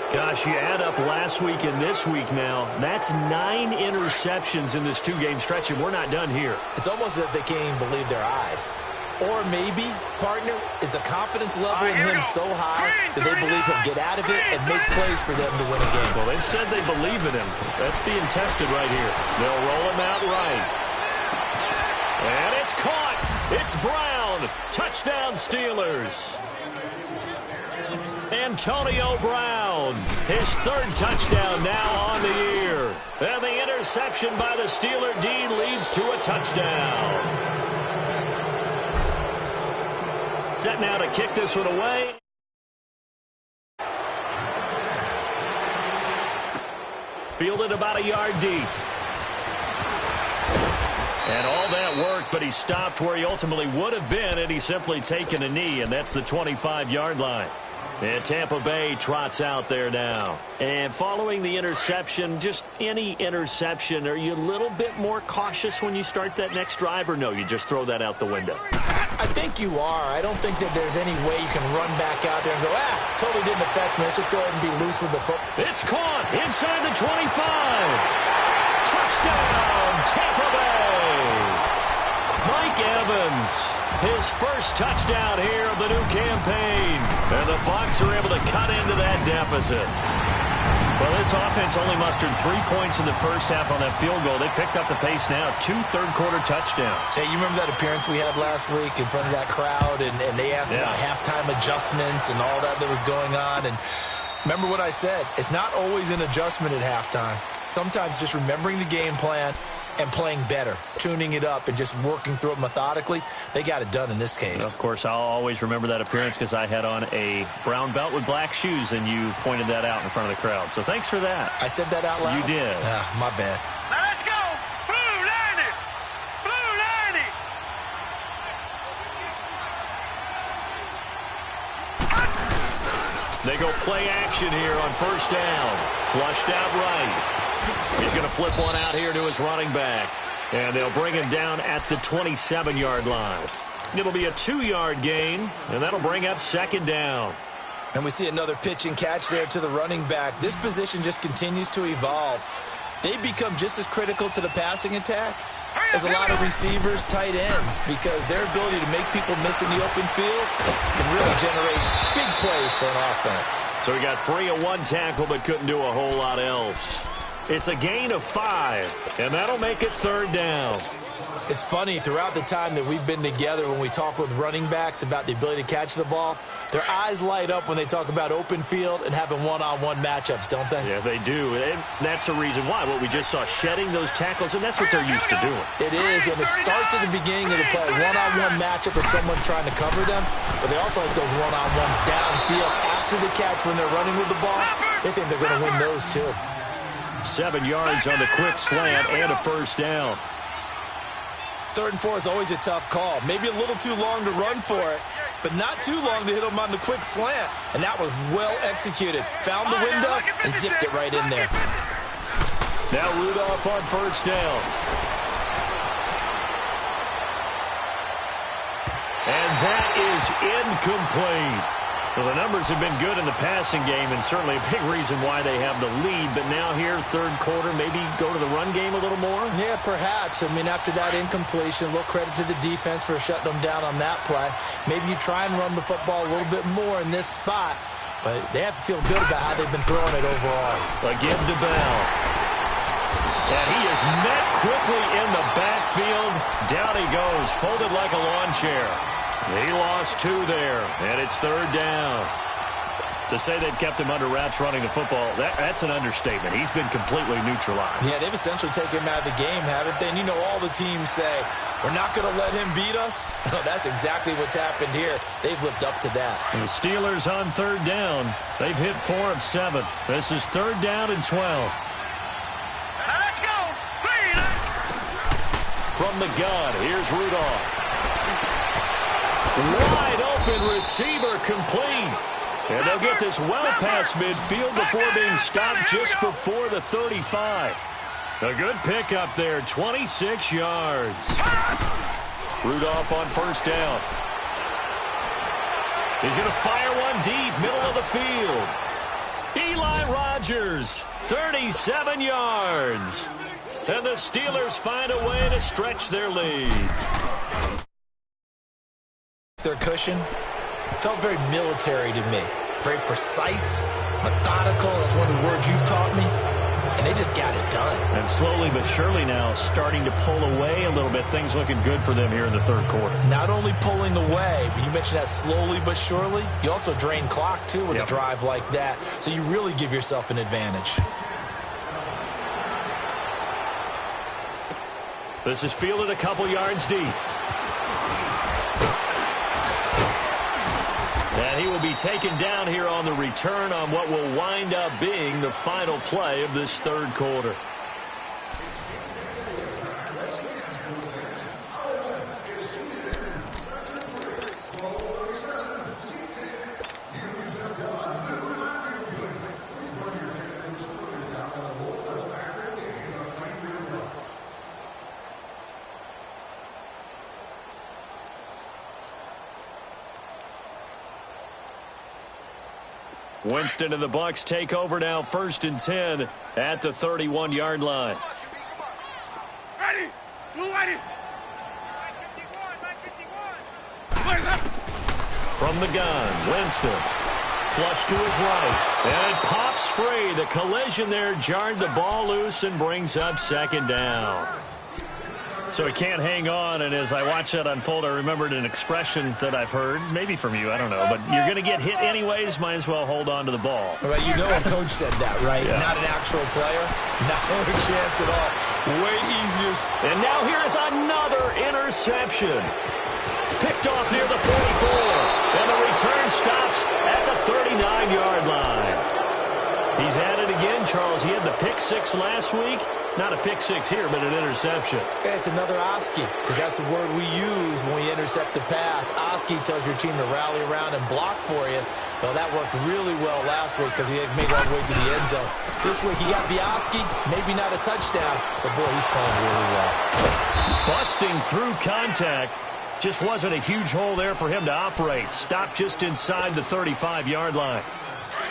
Gosh, you add up last week and this week now, that's 9 interceptions in this two-game stretch, and we're not done here. It's almost as if they can't even believe their eyes. Or maybe, partner, is the confidence level in him so high that they believe he'll get out of it and make plays for them to win a game. Well, they've said they believe in him. That's being tested right here. They'll roll him out right. And it's caught. It's Brown. Touchdown, Steelers. Antonio Brown, his third touchdown now on the year. And the interception by the Steeler D leads to a touchdown. Set now to kick this one away. Fielded about a yard deep. And all that work, but he stopped where he ultimately would have been had he simply taken a knee, and that's the 25-yard line. And Tampa Bay trots out there now. And following the interception, just any interception, are you a little bit more cautious when you start that next drive, or no, you just throw that out the window? I think you are. I don't think that there's any way you can run back out there and go, totally didn't affect me. Let's just go ahead and be loose with the football. It's caught inside the 25. Touchdown, Tampa Bay. Mike Evans, his first touchdown here of the new campaign. And the Bucs are able to cut into that deficit. Well, this offense only mustered 3 points in the first half on that field goal. They picked up the pace now, 2 third-quarter touchdowns. Hey, you remember that appearance we had last week in front of that crowd, and they asked about halftime adjustments and all that was going on, and remember what I said, it's not always an adjustment at halftime. Sometimes just remembering the game plan and playing better, tuning it up, and just working through it methodically. They got it done in this case. Of course, I'll always remember that appearance because I had on a brown belt with black shoes, and you pointed that out in front of the crowd. So thanks for that. I said that out loud? You did. My bad. Now let's go! Blue 90! Blue 90! They go play action here on first down. Flushed out right. He's going to flip one out here to his running back. And they'll bring him down at the 27-yard line. It'll be a 2-yard gain, and that'll bring up second down. And we see another pitch and catch there to the running back. This position just continues to evolve. They become just as critical to the passing attack as a lot of receivers, tight ends, because their ability to make people miss in the open field can really generate big plays for an offense. So he got free of one tackle but couldn't do a whole lot else. It's a gain of 5, and that'll make it third down. It's funny, throughout the time that we've been together, when we talk with running backs about the ability to catch the ball, their eyes light up when they talk about open field and having one-on-one matchups, don't they? Yeah, they do. And that's the reason why. What we just saw, shedding those tackles, and that's what they're used to doing. It is, and it starts at the beginning of the play. One-on-one matchup with someone trying to cover them, but they also like those one-on-ones downfield after the catch when they're running with the ball. They think they're going to win those, too. 7 yards on the quick slant and a first down. 3rd and 4 is always a tough call. Maybe a little too long to run for it, but not too long to hit him on the quick slant. And that was well executed. Found the window and zipped it right in there. Now Rudolph on 1st down. And that is incomplete. Well, the numbers have been good in the passing game, and certainly a big reason why they have the lead. But now here, 3rd quarter, maybe go to the run game a little more? Yeah, perhaps. I mean, after that incompletion, a little credit to the defense for shutting them down on that play. Maybe you try and run the football a little bit more in this spot, but they have to feel good about how they've been throwing it overall. Again to Bell. And he is met quickly in the backfield. Down he goes, folded like a lawn chair. He lost 2 there, and it's 3rd down. To say they've kept him under wraps running the football, that's an understatement. He's been completely neutralized. Yeah, they've essentially taken him out of the game, haven't they? And you know all the teams say, we're not going to let him beat us. Well, that's exactly what's happened here. They've lived up to that. And the Steelers on 3rd down. They've hit 4 of 7. This is 3rd down and 12. Let's go. From the gun, here's Rudolph. Wide open receiver complete. And they'll get this well past midfield before being stopped just before the 35. A good pickup there, 26 yards. Rudolph on 1st down. He's going to fire one deep, middle of the field. Eli Rogers, 37 yards. And the Steelers find a way to stretch their lead. Their cushion felt very military to me. Very precise, methodical. That's one of the words you've taught me. And they just got it done. And slowly but surely now starting to pull away a little bit. Things looking good for them here in the 3rd quarter. Not only pulling away, but you mentioned that slowly but surely. You also drain clock, too, with a drive like that. So you really give yourself an advantage. This is fielded a couple yards deep. And he will be taken down here on the return on what will wind up being the final play of this 3rd quarter. Winston and the Bucs take over now, 1st and 10 at the 31-yard line. Ready. Blue ready. From the gun, Winston. Flush to his right. And it pops free. The collision there jarred the ball loose and brings up 2nd down. So he can't hang on, and as I watched that unfold, I remembered an expression that I've heard, maybe from you, I don't know, but you're going to get hit anyways, might as well hold on to the ball. Right, you know a coach said that, right? Yeah. Not an actual player. Not a chance at all. Way easier. And now here is another interception. Picked off near the 44, and the return stops at the 39-yard line. He's at it again, Charles. He had the pick 6 last week. Not a pick 6 here, but an interception. Yeah, it's another Oski, because that's the word we use when we intercept the pass. Oski tells your team to rally around and block for you. Well, that worked really well last week because he made it all the way to the end zone. This week he got the Oski, maybe not a touchdown, but boy, he's playing really well. Busting through contact. Just wasn't a huge hole there for him to operate. Stopped just inside the 35-yard line.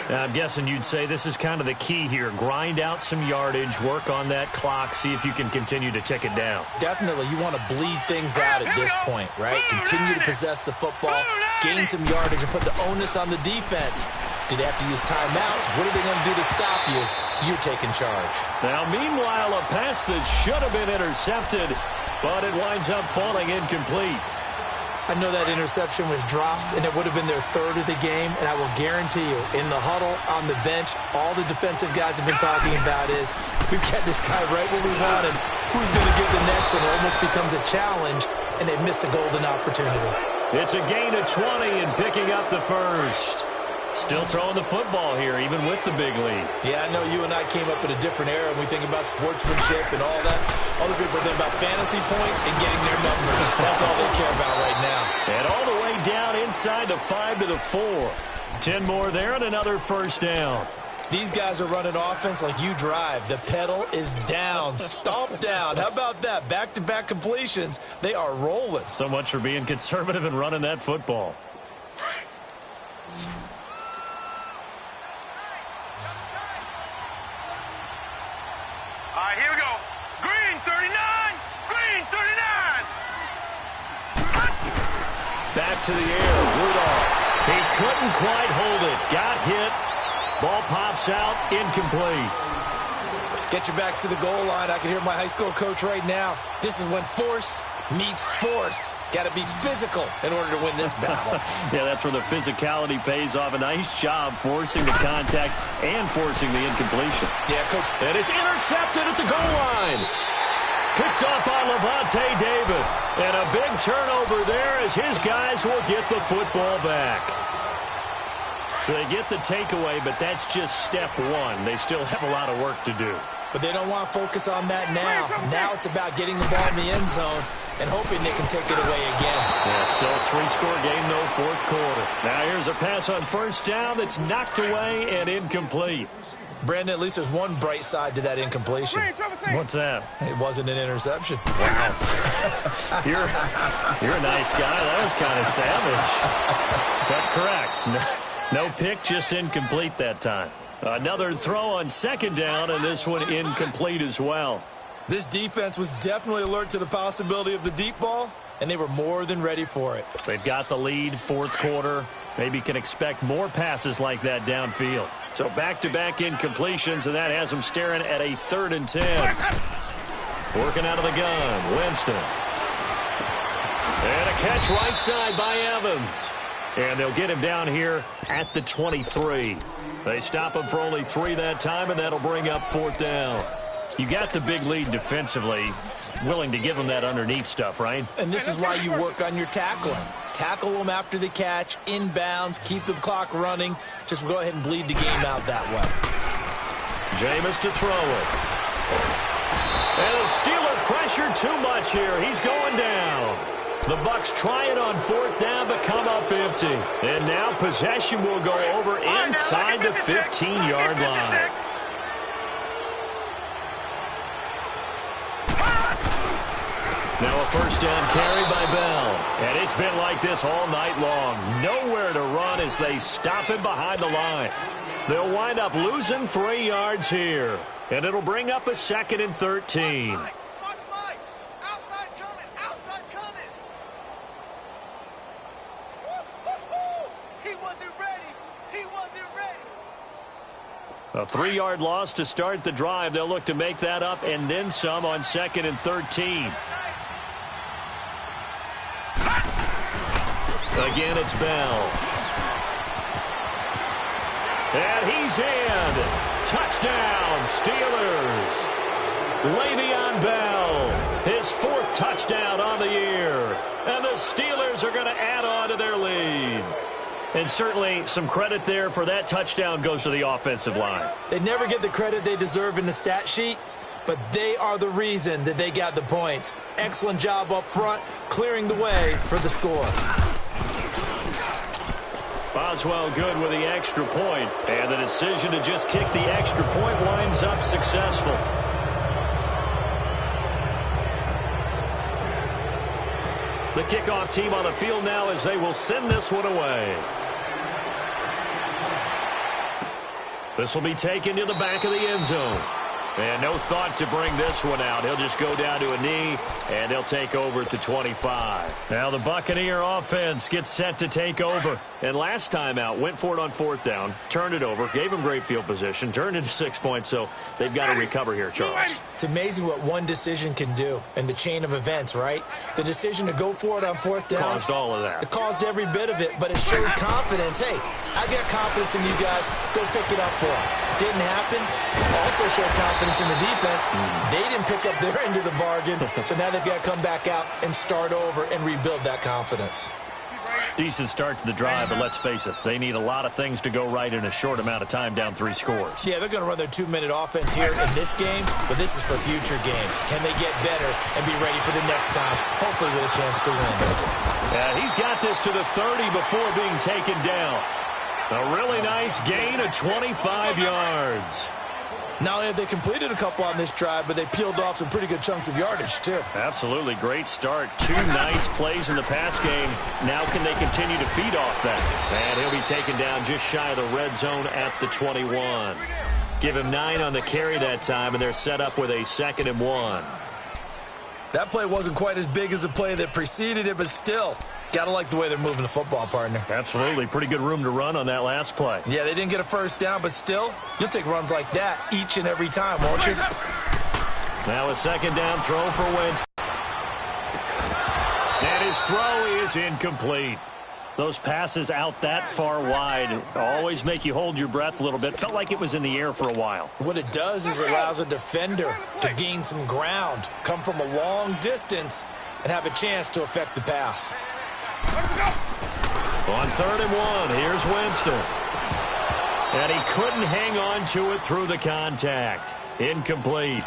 Now, I'm guessing you'd say this is kind of the key here. Grind out some yardage, work on that clock, see if you can continue to tick it down. Definitely. You want to bleed things out at this point, right? Continue to possess the football, gain some yardage, and put the onus on the defense. Do they have to use timeouts? What are they going to do to stop you? You're taking charge. Now, meanwhile, a pass that should have been intercepted, but it winds up falling incomplete. I know that interception was dropped, and it would have been their 3rd of the game, and I will guarantee you, in the huddle, on the bench, all the defensive guys have been talking about is, we've got this guy right where we want him. Who's going to get the next one? It almost becomes a challenge, and they missed a golden opportunity. It's a gain of 20 and picking up the first. Still throwing the football here, even with the big lead. Yeah, I know you and I came up in a different era when we think about sportsmanship and all that. Other people think about fantasy points and getting their numbers. That's all they care about right now. And all the way down inside the 5 to the 4. 10 more there and another first down. These guys are running offense like you drive. The pedal is down, stomp down. How about that? Back-to-back completions. They are rolling. So much for being conservative and running that football. All right, here we go. Green 39. Green 39. Back to the air. Rudolph. He couldn't quite hold it. Got hit. Ball pops out, incomplete. Get your backs to the goal line. I can hear my high school coach right now. This is when force meets force. Got to be physical in order to win this battle. Yeah, that's where the physicality pays off. A nice job forcing the contact and forcing the incompletion. Yeah, coach. And it's intercepted at the goal line. Picked up by Levante David. And a big turnover there as his guys will get the football back. So they get the takeaway, but that's just step one. They still have a lot of work to do. But they don't want to focus on that now. Now it's about getting the ball in the end zone and hoping they can take it away again. Yeah, still a 3-score game, no fourth quarter. Now here's a pass on first down that's knocked away and incomplete. Brandon, at least there's one bright side to that incompletion. What's that? It wasn't an interception. Wow. You're a nice guy. That was kind of savage. But correct. No pick, just incomplete that time. Another throw on second down, and this one incomplete as well. This defense was definitely alert to the possibility of the deep ball, and they were more than ready for it. They've got the lead, fourth quarter. Maybe can expect more passes like that downfield. So back-to-back incompletions, and that has them staring at a 3rd and 10. Working out of the gun, Winston. And a catch right side by Evans. And they'll get him down here at the 23. They stop him for only 3 that time, and that'll bring up 4th down. You got the big lead defensively, willing to give him that underneath stuff, right? And this is why you work on your tackling. Tackle them after the catch, inbounds, keep the clock running. Just go ahead and bleed the game out that way. Jameis to throw it. And the Steeler pressure too much here. He's going down. The Bucs try it on 4th down, but come up empty. And now possession will go over inside the 15-yard line. Now a first down carry by Bell. And it's been like this all night long. Nowhere to run as they stop him behind the line. They'll wind up losing 3 yards here. And it'll bring up a 2nd and 13. A 3-yard loss to start the drive. They'll look to make that up and then some on 2nd and 13. Again, it's Bell. And he's in. Touchdown, Steelers. Le'Veon Bell, his 4th touchdown on the year. And the Steelers are going to add on to their lead. And certainly some credit there for that touchdown goes to the offensive line. They never get the credit they deserve in the stat sheet, but they are the reason that they got the points. Excellent job up front, clearing the way for the score. Boswell good with the extra point, and the decision to just kick the extra point winds up successful. The kickoff team on the field now as they will send this one away. This will be taken to the back of the end zone. And no thought to bring this one out. He'll just go down to a knee, and they'll take over at the 25. Now the Buccaneer offense gets set to take over. And last time out, went for it on 4th down, turned it over, gave them great field position, turned into 6 points, so they've got to recover here, Charles. It's amazing what one decision can do in the chain of events, right? The decision to go for it on 4th down. Caused all of that. It caused every bit of it, but it showed confidence. Hey, I got confidence in you guys. Go pick it up for them. Didn't happen. Also showed confidence in the defense. They didn't pick up their end of the bargain, so now they've got to come back out and start over and rebuild that confidence. Decent start to the drive, but let's face it, they need a lot of things to go right in a short amount of time, down 3 scores. Yeah, they're going to run their 2-minute offense here in this game, but this is for future games. Can they get better and be ready for the next time, hopefully with a chance to win? Yeah, he's got this to the 30 before being taken down. A really nice gain of 25 yards. Not only have they completed a couple on this drive, but they peeled off some pretty good chunks of yardage, too. Absolutely. Great start. 2 nice plays in the pass game. Now can they continue to feed off that? And he'll be taken down just shy of the red zone at the 21. Give him 9 on the carry that time, and they're set up with a 2nd and 1. That play wasn't quite as big as the play that preceded it, but still, got to like the way they're moving the football, partner. Absolutely. Pretty good room to run on that last play. Yeah, they didn't get a first down, but still, you'll take runs like that each and every time, won't you? Now a 2nd down throw for Wentz. And his throw is incomplete. Those passes out that far wide always make you hold your breath a little bit. Felt like it was in the air for a while. What it does is it allows a defender to gain some ground, come from a long distance, and have a chance to affect the pass. On 3rd and 1, here's Winston. And he couldn't hang on to it through the contact. Incomplete.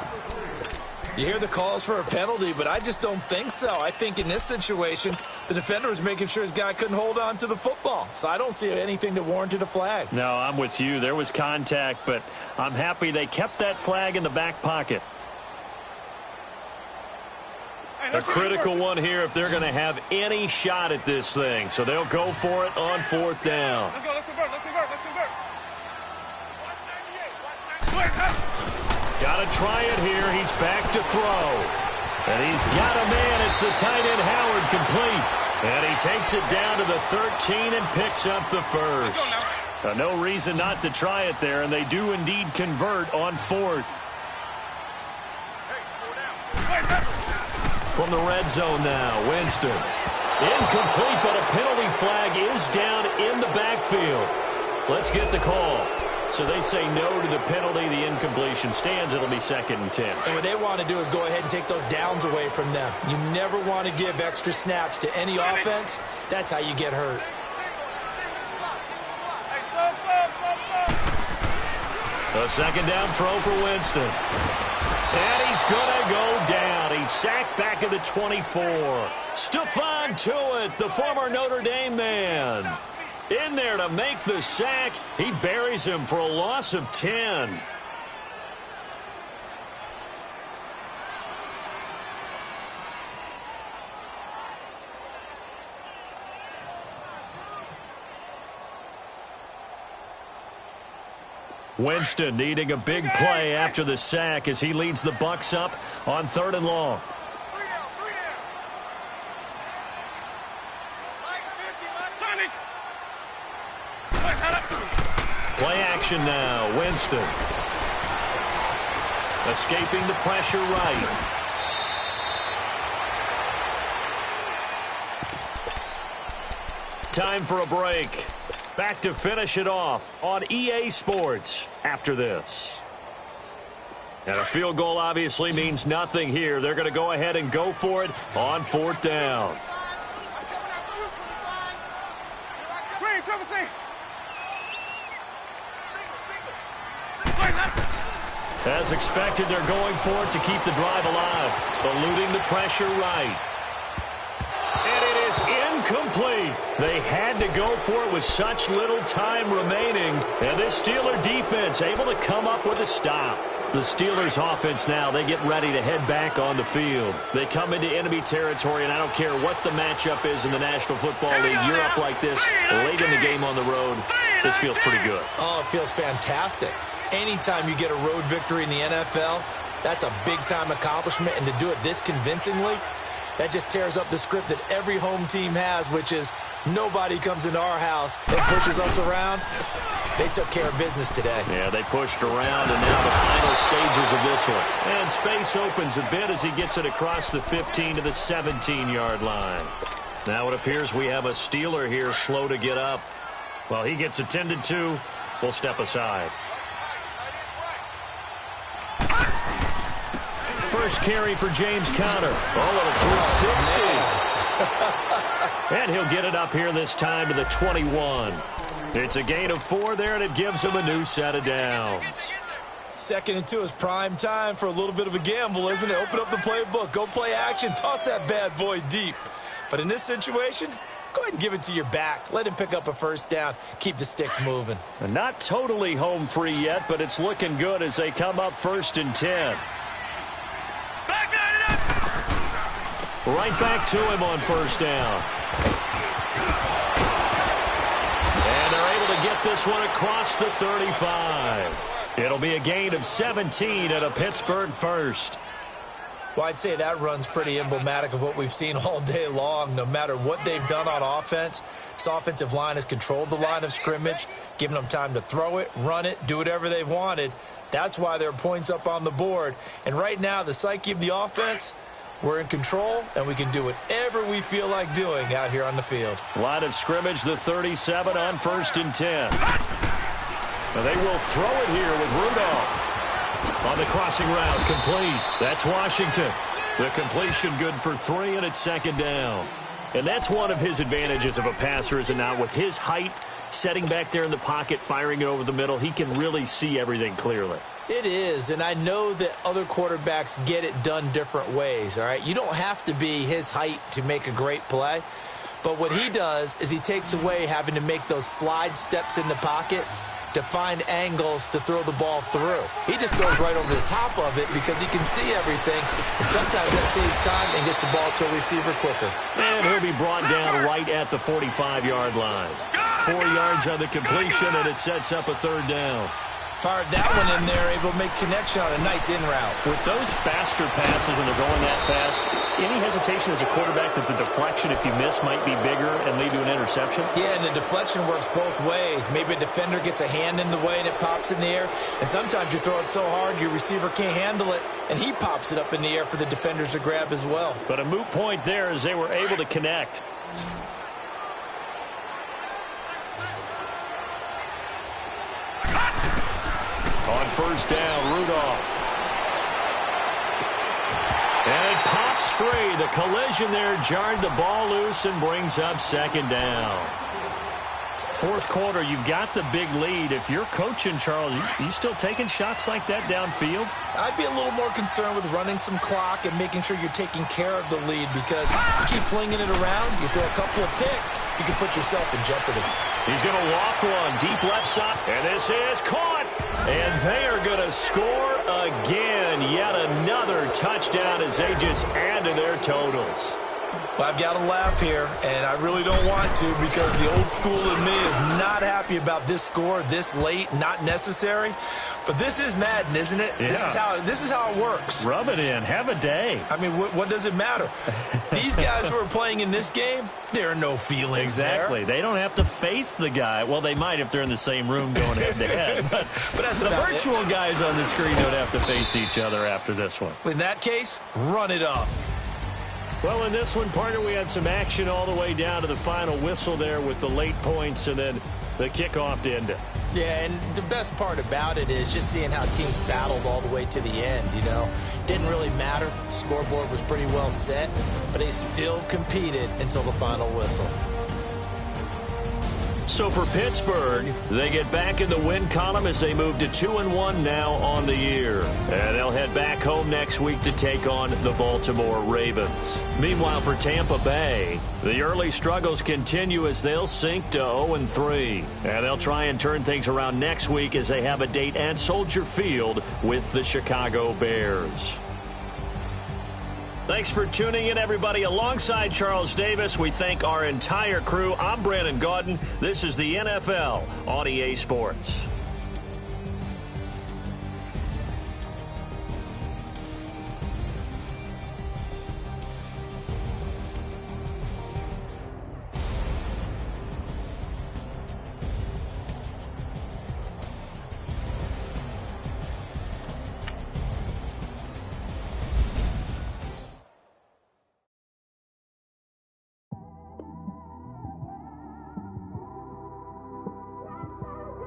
You hear the calls for a penalty, but I just don't think so. I think in this situation, the defender was making sure his guy couldn't hold on to the football. So I don't see anything that warranted a flag. No, I'm with you. There was contact, but I'm happy they kept that flag in the back pocket. A critical one here if they're going to have any shot at this thing. So they'll go for it on 4th down. Let's go, let's convert, let's convert, let's convert. Got to try it here. He's back to throw. And he's got a man. It's the tight end Howard, complete. And he takes it down to the 13 and picks up the first. No reason not to try it there, and they do indeed convert on 4th. From the red zone now, Winston. Incomplete, but a penalty flag is down in the backfield. Let's get the call. So they say no to the penalty. The incompletion stands. It'll be 2nd and 10. And what they want to do is go ahead and take those downs away from them. You never want to give extra snaps to any offense. That's how you get hurt. A 2nd down throw for Winston. And he's going to go down. He's sacked back at the 24. Stephon Tuitt, the former Notre Dame man, in there to make the sack. He buries him for a loss of 10. Winston needing a big play after the sack as he leads the Bucs up on 3rd and long. Play action now. Winston escaping the pressure right. Time for a break. Back to finish it off on EA Sports after this. And a field goal obviously means nothing here. They're going to go ahead and go for it on 4th down. As expected, they're going for it to keep the drive alive, eluding the pressure right. And it is incomplete. They had to go for it with such little time remaining. And this Steeler defense able to come up with a stop. The Steelers offense now, they get ready to head back on the field. They come into enemy territory, and I don't care what the matchup is in the National Football League. You're up like this late in the game on the road. This feels pretty good. Oh, it feels fantastic. Anytime you get a road victory in the NFL, that's a big-time accomplishment. And to do it this convincingly, that just tears up the script that every home team has, which is nobody comes into our house and pushes us around. They took care of business today. Yeah, they pushed around, and now the final stages of this one. And space opens a bit as he gets it across the 15 to the 17-yard line. Now it appears we have a Steeler here slow to get up. While he gets attended to, we'll step aside. First carry for James Conner. Oh, at a 360. And he'll get it up here this time to the 21. It's a gain of 4 there, and it gives him a new set of downs. 2nd and 2 is prime time for a little bit of a gamble, isn't it? Open up the playbook, go play action, toss that bad boy deep. But in this situation, go ahead and give it to your back. Let him pick up a first down. Keep the sticks moving. And not totally home free yet, but it's looking good as they come up 1st and 10. Right back to him on 1st down. And they're able to get this one across the 35. It'll be a gain of 17 at a Pittsburgh first. Well, I'd say that run's pretty emblematic of what we've seen all day long. No matter what they've done on offense, this offensive line has controlled the line of scrimmage, given them time to throw it, run it, do whatever they've wanted. That's why there are points up on the board. And right now, the psyche of the offense, we're in control, and we can do whatever we feel like doing out here on the field. Line of scrimmage, the 37 on 1st and 10. Now they will throw it here with Rudolph. On the crossing route, complete. That's Washington. The completion good for 3, and it's 2nd down. And that's one of his advantages of a passer, is it not? With his height, setting back there in the pocket, firing it over the middle, he can really see everything clearly. It is, and I know that other quarterbacks get it done different ways, all right? You don't have to be his height to make a great play, but what he does is he takes away having to make those slide steps in the pocket to find angles to throw the ball through. He just throws right over the top of it because he can see everything, and sometimes that saves time and gets the ball to a receiver quicker. And he'll be brought down right at the 45-yard line. 4 yards on the completion, and it sets up a 3rd down. Fired that one in there, able to make connection on a nice in route. With those faster passes and they're going that fast, any hesitation as a quarterback that the deflection, if you miss, might be bigger and lead to an interception? Yeah, and the deflection works both ways. Maybe a defender gets a hand in the way and it pops in the air, and sometimes you throw it so hard your receiver can't handle it, and he pops it up in the air for the defenders to grab as well. But a moot point there as they were able to connect. On 1st down, Rudolph. And it pops free. The collision there jarred the ball loose and brings up 2nd down. 4th quarter, you've got the big lead. If you're coaching, Charles, you still taking shots like that downfield? I'd be a little more concerned with running some clock and making sure you're taking care of the lead, because you keep flinging it around, you throw a couple of picks, you can put yourself in jeopardy. He's going to loft one deep left side, and this is caught. And they are going to score again. Yet another touchdown as they just add to their totals. Well, I've got to laugh here, and I really don't want to, because the old school in me is not happy about this score this late, not necessary. But this is Madden, isn't it? Yeah. This is how it works. Rub it in. Have a day. I mean, what does it matter? These guys who are playing in this game, there are no feelings exactly. there. They don't have to face the guy. Well, they might if they're in the same room going head-to-head. But that's the virtual guys on the screen don't have to face each other after this one. In that case, run it up. Well, in this one, partner, we had some action all the way down to the final whistle there with the late points and then the kickoff to end it. Yeah, and the best part about it is just seeing how teams battled all the way to the end, you know. Didn't really matter. The scoreboard was pretty well set, but they still competed until the final whistle. So for Pittsburgh, they get back in the win column as they move to 2-1 now on the year. And they'll head back home next week to take on the Baltimore Ravens. Meanwhile, for Tampa Bay, the early struggles continue as they'll sink to 0-3. And they'll try and turn things around next week as they have a date at Soldier Field with the Chicago Bears. Thanks for tuning in, everybody. Alongside Charles Davis, we thank our entire crew. I'm Brandon Gaudin. This is the NFL on EA Sports.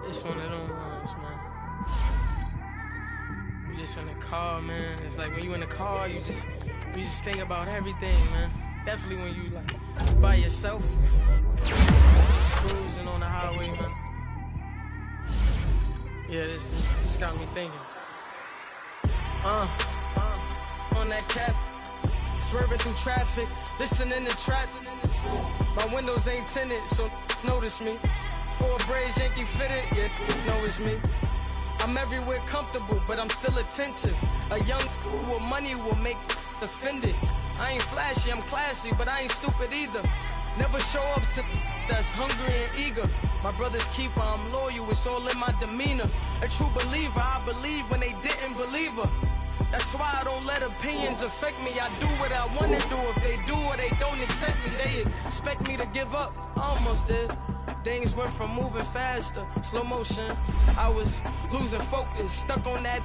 It's one of them ones, man. You just in the car, man. It's like when you in the car, you just think about everything, man. Definitely when you like by yourself, cruising on the highway, man. Yeah, this got me thinking. On that cap, swerving through traffic, listening to trap. My windows ain't tinted, so notice me. 4 braids, Yankee fitted, yeah, know it's me. I'm everywhere comfortable, but I'm still attentive. A young with money will make offended. I ain't flashy, I'm classy, but I ain't stupid either. Never show up to that's hungry and eager. My brother's keeper, I'm loyal, it's all in my demeanor. A true believer, I believe when they didn't believe her. That's why I don't let opinions affect me. I do what I wanna do. If they do or they don't accept me, they expect me to give up. I almost did. Things went from moving faster, slow motion. I was losing focus, stuck on that.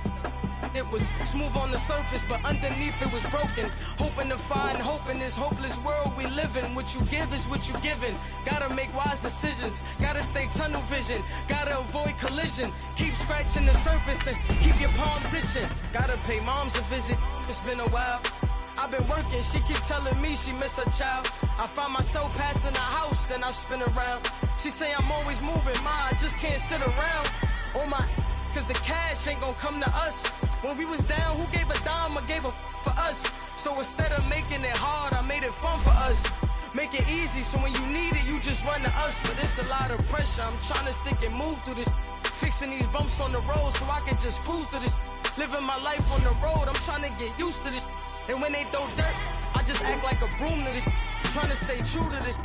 It was smooth on the surface, but underneath it was broken. Hoping to find hope in this hopeless world we live in. What you give is what you given. Gotta make wise decisions. Gotta stay tunnel vision. Gotta avoid collision. Keep scratching the surface and keep your palms itching. Gotta pay moms a visit. It's been a while. I've been working, she keep telling me she miss her child. I find myself passing the house, then I spin around. She say I'm always moving, I just can't sit around. Oh my, cause the cash ain't gonna come to us. When we was down, who gave a dime or gave a for us? So instead of making it hard, I made it fun for us. Make it easy, so when you need it, you just run to us. But it's a lot of pressure, I'm trying to stick and move through this. Fixing these bumps on the road so I can just cruise to this. Living my life on the road, I'm trying to get used to this. And when they throw dirt, I just act like a broom to this. Trying to stay true to this.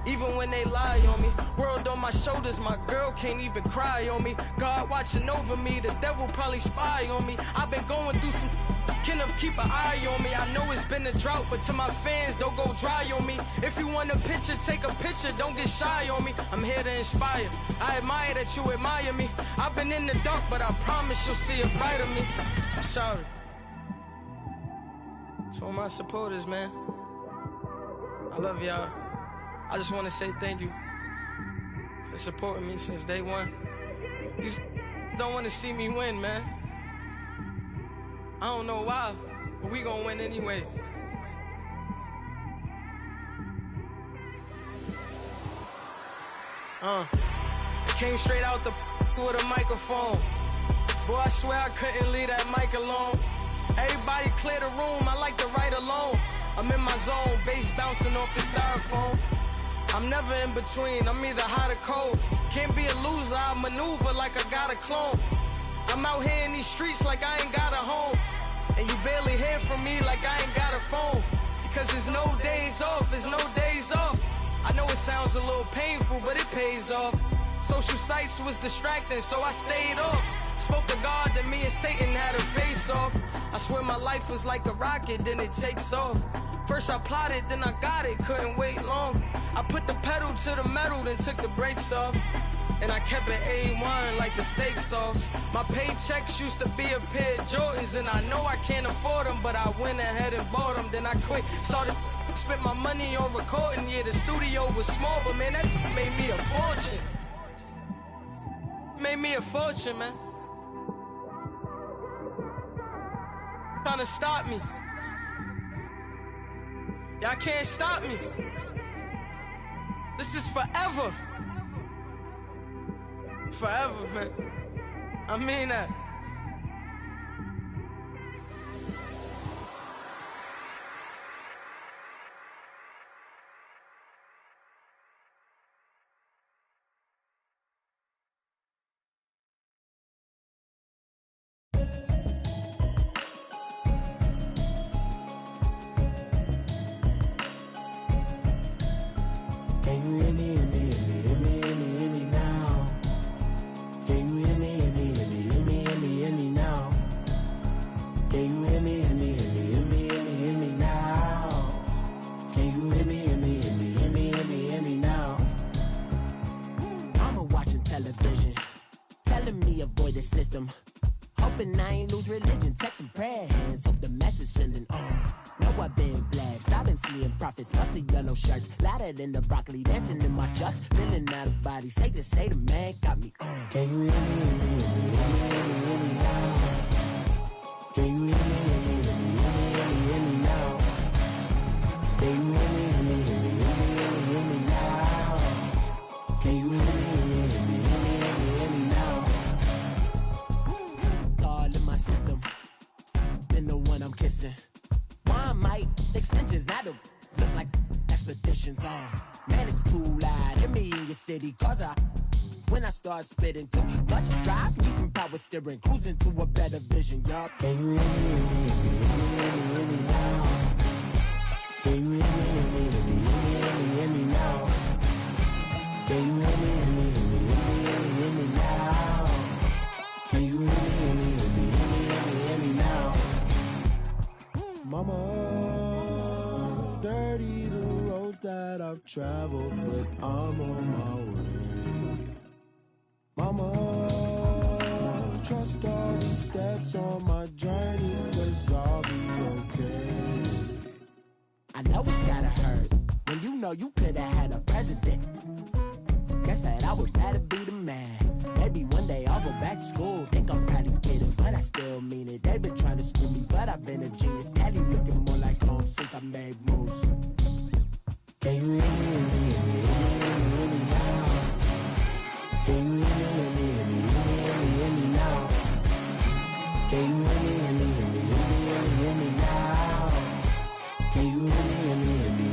Even when they lie on me. World on my shoulders, my girl can't even cry on me. God watching over me, the devil probably spy on me. I've been going through some Kenneth, keep an eye on me. I know it's been a drought, but to my fans, don't go dry on me. If you want a picture, take a picture, don't get shy on me. I'm here to inspire. I admire that you admire me. I've been in the dark, but I promise you'll see a brighter me. I'm sorry. To all my supporters, man, I love y'all. I just want to say thank you for supporting me since day one. You don't want to see me win, man. I don't know why, but we gonna win anyway. I came straight out the with a microphone. Boy, I swear I couldn't leave that mic alone. Everybody clear the room, I like to write alone. I'm in my zone, bass bouncing off the styrofoam. I'm never in between, I'm either hot or cold. Can't be a loser, I maneuver like I got a clone. I'm out here in these streets like I ain't got a home. And you barely hear from me like I ain't got a phone. Because there's no days off, there's no days off. I know it sounds a little painful, but it pays off. Social sites was distracting, so I stayed off. Spoke to God that me and Satan had a face off. I swear my life was like a rocket, then it takes off. First I plotted, then I got it, couldn't wait long. I put the pedal to the metal, then took the brakes off. And I kept it A1 like the steak sauce. My paychecks used to be a pair of Jordans, and I know I can't afford them, but I went ahead and bought them. Then I quit, started, spent my money on recording. Yeah, the studio was small, but man, that made me a fortune. Made me a fortune, man. Trying to stop me. Y'all can't stop me. This is forever. Forever, man. I mean that. Hoping I ain't lose religion, texting prayer hands, hope the message sending on. Know I've been blessed, I've been seeing prophets, mostly yellow shirts, louder than the broccoli, dancing in my chucks, feeling out of body, safe to say the man got me on. Can you hear me, hear me, hear me, hear me, hear me now? Can you hear me, hear me, hear me, hear me, hear me now? Can you hear me? missing. One might extensions, now the look like expeditions on. Man, it's too loud. Hit me in your city, cause when I start spitting too much drive, need some power steering, cruising to a better vision, y'all. Can you hear me, hear me, hear me now? Can you hear me, hear me, hear me, hear me now? Can you hear me, hear me, hear me, hear me now? Can you hear me, hear me, hear me, hear me now? Mama, dirty the roads that I've traveled, but I'm on my way. Mama, trust all the steps on my journey, 'cause I'll be okay. I know it's gotta hurt when you know you could've had a president. Guess that I would rather be the man. Maybe one day I'll go back to school. Think I'm probably kidding, but I still mean it. They've been trying to school me, but I've been a genius. Daddy looking more like home since I made moves. Can you hear me, hear me, hear me, hear me now? Can you hear me, hear me, hear me, hear me now? Can you hear me, hear me, hear me, hear me now? Can you hear me, hear me, hear me,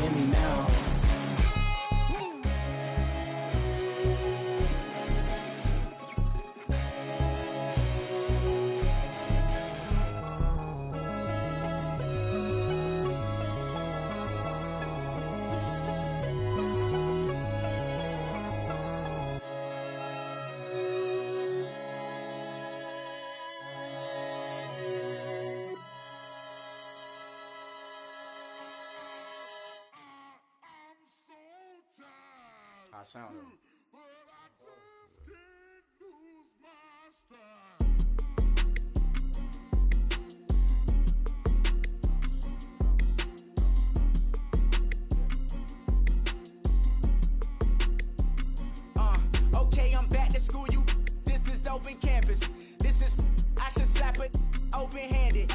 hear me now? I sound it. Okay, I'm back to school, you. This is open campus. This is, I should slap it open-handed.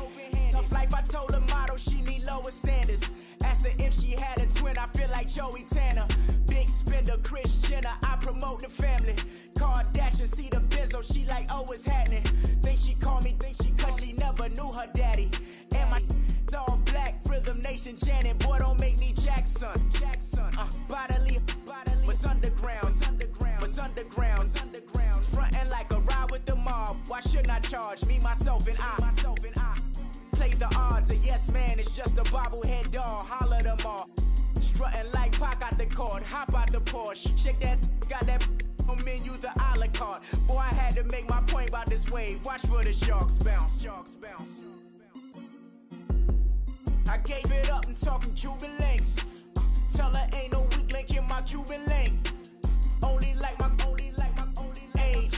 Tough life, I told her motto, she need lower standards. Asked her if she had a twin, I feel like Joey Tanner. Big spender, Kris Jenner, I promote the family. Kardashian, see the Benzo, she like, oh, it's happening. Think she called me, cause she never knew her daddy. And my all black, Rhythm Nation, Janet, boy, don't make me Jackson. Bodily, was underground, was underground. Frontin' like a ride with the mob. Why shouldn't I charge me, myself, and I? Play the odds, a yes man, it's just a bobblehead doll. Holler them all. Strutting like Pac out the court, hop out the Porsche. Shake that, got that on menu, the a la carte. Boy, I had to make my point about this wave. Watch for the sharks bounce. I gave it up and talking Cuban links. Tell her ain't no weak link in my Cuban link. Only like my age.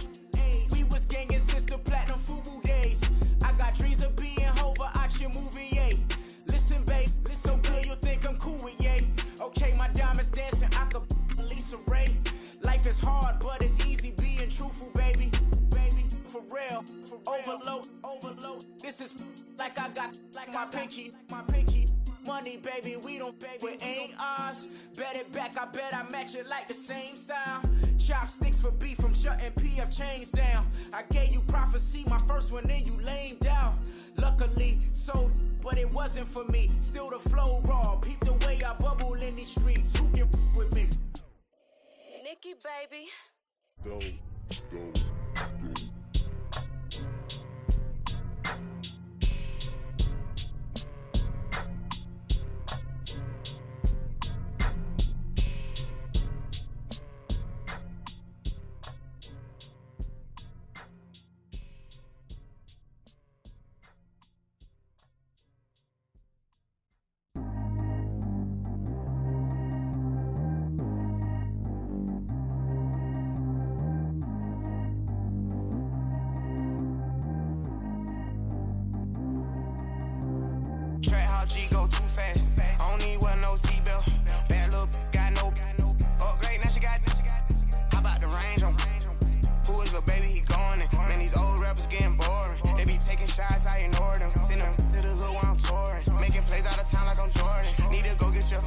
We was gangin' since the platinum FUBU days. I got dreams of being Hova out your movie, yay. Listen, babe, so good you think I'm cool with yay. Okay, my diamonds dancing, I could Lisa Ray. Life is hard, but it's easy being truthful, baby. For real, overload. This is like I got like my pinky. Money, baby, we don't pay, it ain't ours. Bet it back, I bet I match it like the same style. Chopsticks for beef, from shutting PF chains down. I gave you prophecy, my first one, then you lamed out. Luckily, sold, but it wasn't for me. Still the flow raw, peep the way I bubble in these streets. Who can with me? Nikki, baby. Go. Track how G go too fast. I don't need wear no seatbelt. Bad little got no upgrade. Now she got. How about the range on? Who is little baby? He going in. Man, these old rappers getting boring. They be taking shots, I ignore them. Send them to the hood while I'm touring. Making plays out of town like I'm Jordan. Need to go get your.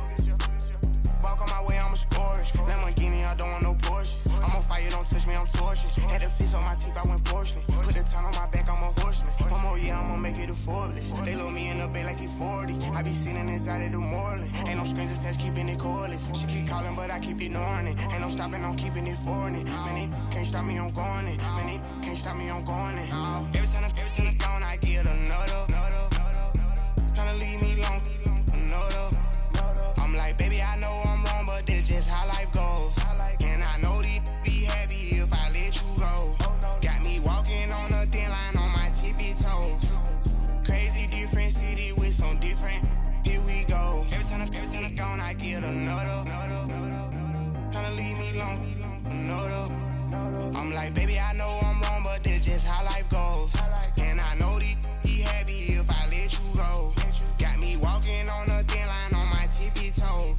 Walk on my way, I'ma score it. Lamborghini, I don't want no Porsches. I'm on fire, don't touch me, I'm torching. Had the fish on my teeth, I went fortunate. Put the time on my back, I'm a horseman. One more year, I'ma make it the Forbes. They load me in the bay like he 40. I be sitting inside of the Moreland. Ain't no strings attached, keeping it cordless. She keep calling, but I keep ignoring it. Ain't no stopping, I'm keeping it foreign it. Man, they can't stop me, I'm going it. Man, they can't stop me, I'm going it. Every time I'm gone, I get another. Tryna leave me alone, another. I'm like, baby, I know I'm wrong, but this just how life goes. And I know these be happy if I let you go. Got me walking on a thin line on my tippy toes. Crazy different city with some different. Here we go. Every time I'm gone, I get another. Tryna leave me alone, another. I'm like, baby, I know I'm wrong, but this just how life goes. And I know these be happy if I let you go. Got me walking on a thin line on my tippy toes.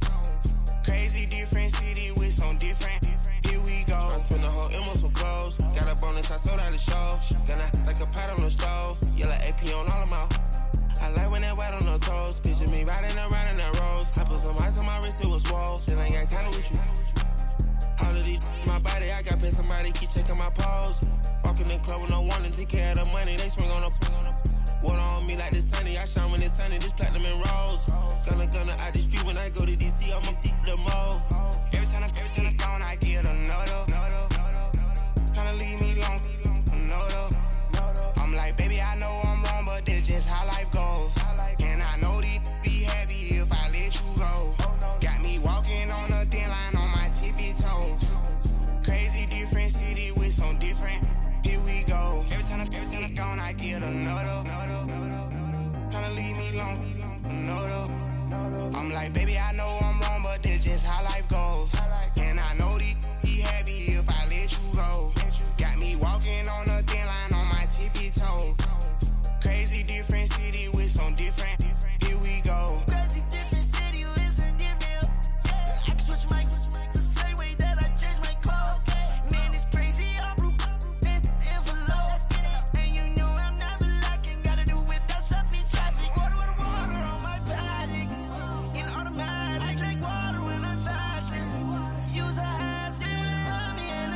Crazy different city with some different. Here we go. I spent the whole M on some clothes. Got a bonus, I sold out the show. Gonna like a pot on the stove. Yellow AP on all of my. I like when that white on the toes. Picture me riding around in that rose. I put some ice on my wrist, it was swole. Still ain't got time with you. All of these my body, I got paid somebody keep checking my pose. Walking in the club with no warning, take care of the money. They swing on the water on me like the sunny. I shine when it's sunny, this platinum and rose. Gonna out the street when I go to DC, I'ma see the mo. Every time I'm gone, I get another. Tryna leave me alone, another. I'm like, baby, I know I'm wrong, but this just how life goes. And I know these be happy if I let you go. Got me walking on a thin line on my tippy toes. Crazy different city with some different. Here we go. Every time I'm gone, I get another. Tryna leave me alone, another. I'm like, baby, I know I'm wrong, but this just how life goes. And I know these be happy if I let you go. Got me walking on a thin line on my tippy toes. Crazy different city with some different. Here we go. Crazy different city with some different. I can switch my the same way that I change my clothes. Man, it's crazy. I'm envelope. And you know I'm never lacking. Gotta do it, that's up in traffic. Water on my paddock. In automatic. I drink water when I'm fasting. Use a ass, girl, me and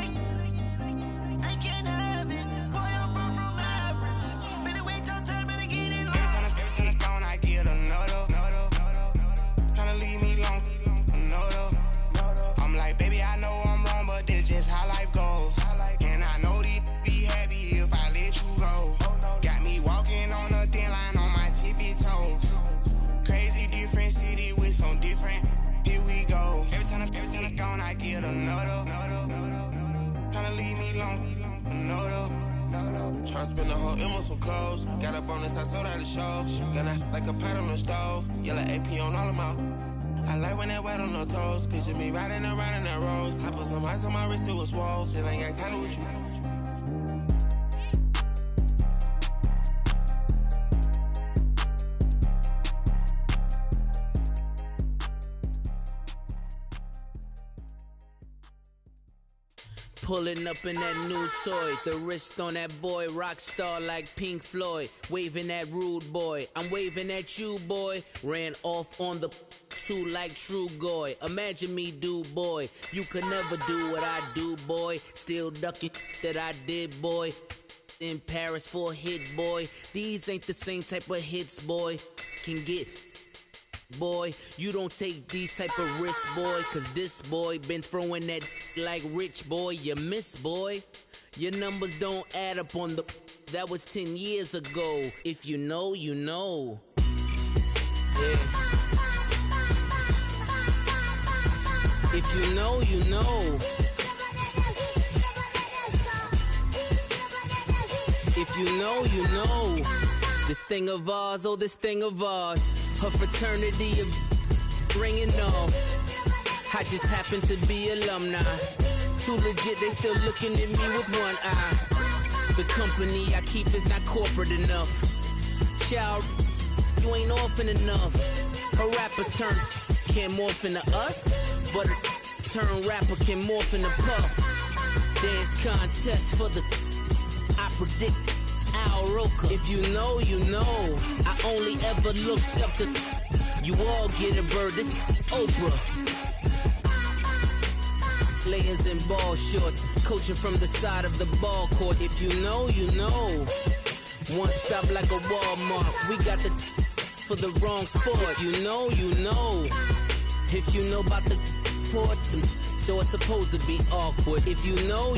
I can't have it. Boy, I'm far from average. Better wait your turn, better get in line. Every time I'm gone, I get another. Tryna leave me alone, another. I'm like, baby, I know I'm wrong, but this just how life goes. And I know these be happy if I let you go. Got me walking on a thin line on my tippy toes. Crazy different city with some different. Here we go. Every time I'm gone, I get another. Tryna leave me alone, another. Tryna spend the whole M on some clothes. Got a bonus, I sold out the show. Gonna like a pot on the stove. Yellow AP on all of my. I like when that white on the toes. Picture me riding around in that rose. I put some ice on my wrist, it was swole. Still ain't got time with you. Pulling up in that new toy, the wrist on that boy, rock star like Pink Floyd, waving at rude boy, I'm waving at you boy, ran off on the two like True Goy, imagine me do boy, you could never do what I do boy, still ducking that I did boy, in Paris for a hit boy, these ain't the same type of hits boy, can get boy, you don't take these type of risks, boy, cause this boy been throwing that like rich boy, you miss, boy. Your numbers don't add up on the, that was 10 years ago. If you know, you know. Yeah. If you know, you know. If you know, you know. This thing of ours, oh, this thing of ours. Her fraternity of ringing off. I just happen to be alumni. Too legit, they still looking at me with one eye. The company I keep is not corporate enough. Child, you ain't orphan enough. A rapper turn can't morph into us, but a turn rapper can morph into Puff. Dance contest for the I predict Al Roker. If you know, you know. I only ever looked up to you all get a bird. This Oprah. Players in ball shorts, coaching from the side of the ball court. If you know, you know. One stop like a Walmart. We got the for the wrong sport. You know. If you know about the port, though it's supposed to be awkward. If you know.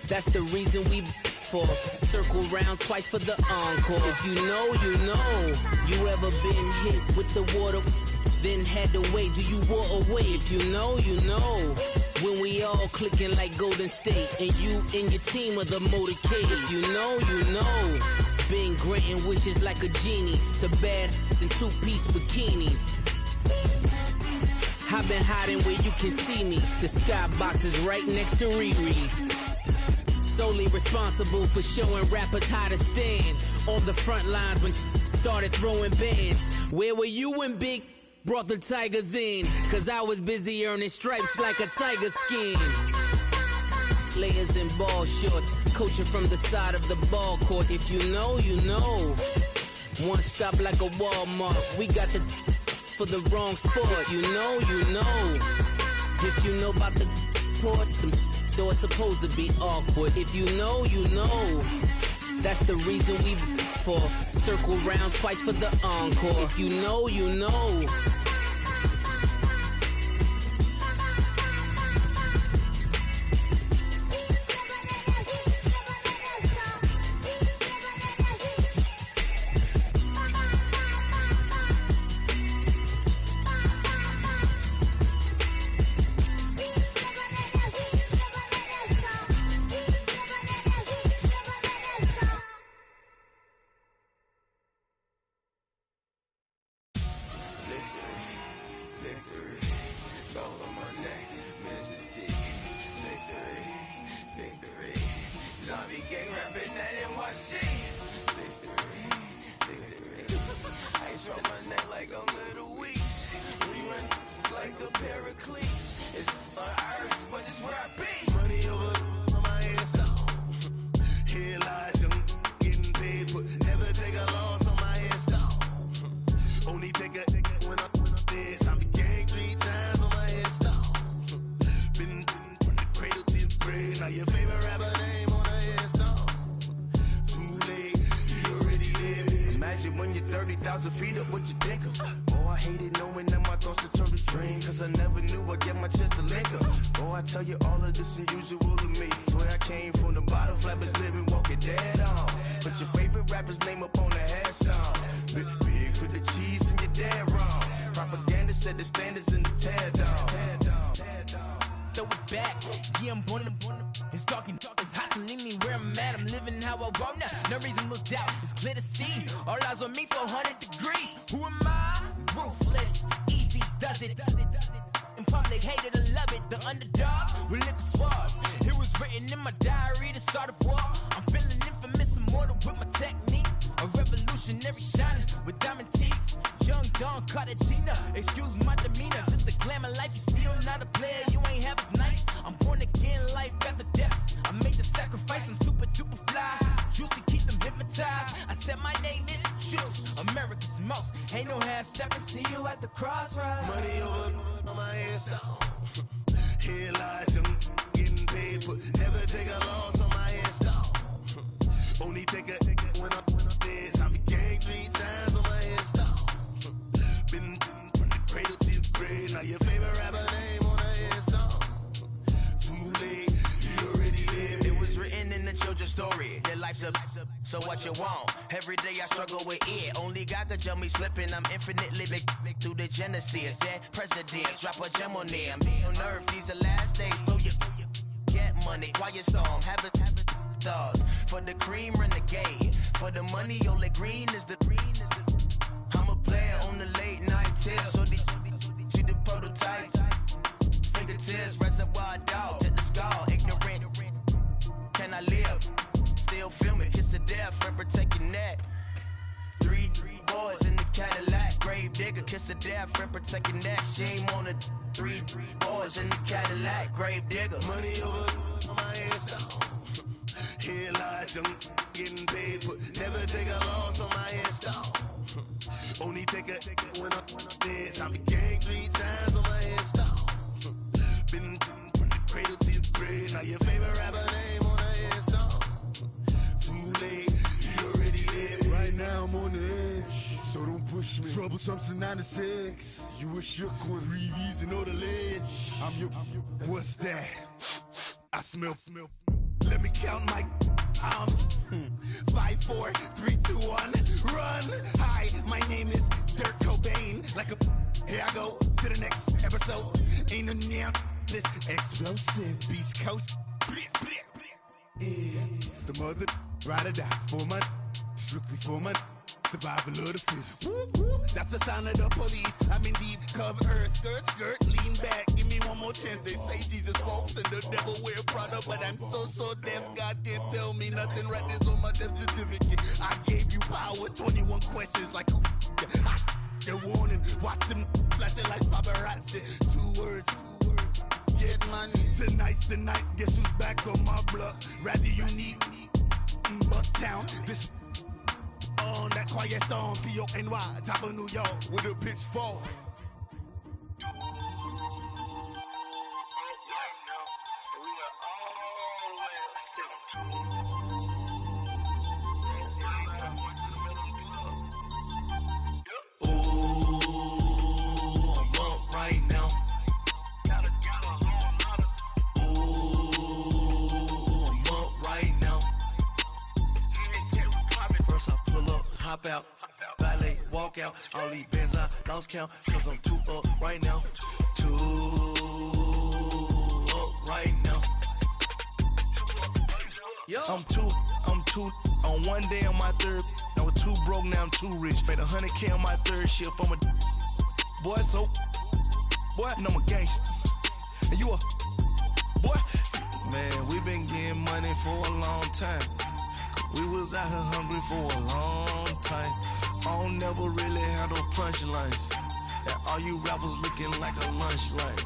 That's the reason we for circle round twice for the encore. If you know. You ever been hit with the water, then had to wait? Do you walk away? If you know. When we all clicking like Golden State, and you and your team are the motorcade. If you know. Been granting wishes like a genie to bad in two-piece bikinis. I've been hiding where you can see me. The skybox is right next to Riri's. Solely responsible for showing rappers how to stand on the front lines when started throwing bands. Where were you when Big brought the Tigers in? Cause I was busy earning stripes like a tiger skin. Layers in ball shorts, coaching from the side of the ball court. If you know. One stop like a Walmart. We got the for the wrong sport. You know. If you know about the port, though it's supposed to be awkward. If you know. That's the reason we for circle round twice for the encore. If you know. So what you want? Every day I struggle with it. Only God could jump me slipping. I'm infinitely big through the Genesis. Dead presidents, drop a gem on them. On earth, these the last days. Throw your get money, quiet storm. Have it stars. For the cream, renegade. For the money, only green is the I'm a player on the late night tips. So these see the prototype. Fingertips, reservoir dog. Check the skull, ignorant. Can I live? Still film it, kiss to death, friend protect your neck. Three boys in the Cadillac, grave digger, kiss to death, friend protect your neck. Shame on the three boys in the Cadillac, grave digger. Money over on my headstone. Here lies young, getting paid, but never take a loss on my headstone. Only take a when I'm dead. I be gang 3 times on my headstone. Been from the cradle to the grave. Now your favorite rapper name on the headstone. Too late, Troublesome since 96. You were shook when Reeves and all the ledge. I'm your, what's that? I smell. Let me count my 5, 4, 3, 2, 1, run. Hi, my name is Dirk Cobain. Like a, here I go to the next episode. Ain't no damn this explosive Beast Coast. Yeah. The mother ride or die for my, strictly for my. Survival of the fittest. That's the sound of the police. I'm in deep cover earth, skirt, lean back. Give me one more chance. They say Jesus walks and the devil wear Prada, but I'm so deaf. God can't tell me nothing. Right there's on my death certificate. I gave you power. 21 questions like who? They're warning. Watch them flashing like paparazzi. 2 words. Get money. Tonight's the night. Guess who's back on my block? Rather you need Bucktown. This. On that quiet storm, T-O-N-Y, top of New York, with a pitchfork. Hop out, valet, walk out, all these bands I lost count, cause I'm too up right now, too up right now. Yo. I'm too, on one day on my third, I was too broke, now I'm too rich, made 100K on my third shift, I'm a boy, so, boy, and I'm a gangster, and you a, boy, man, we been getting money for a long time. We was out here hungry for a long time. I don't never really had no punchlines. And all you rappers looking like a lunch line.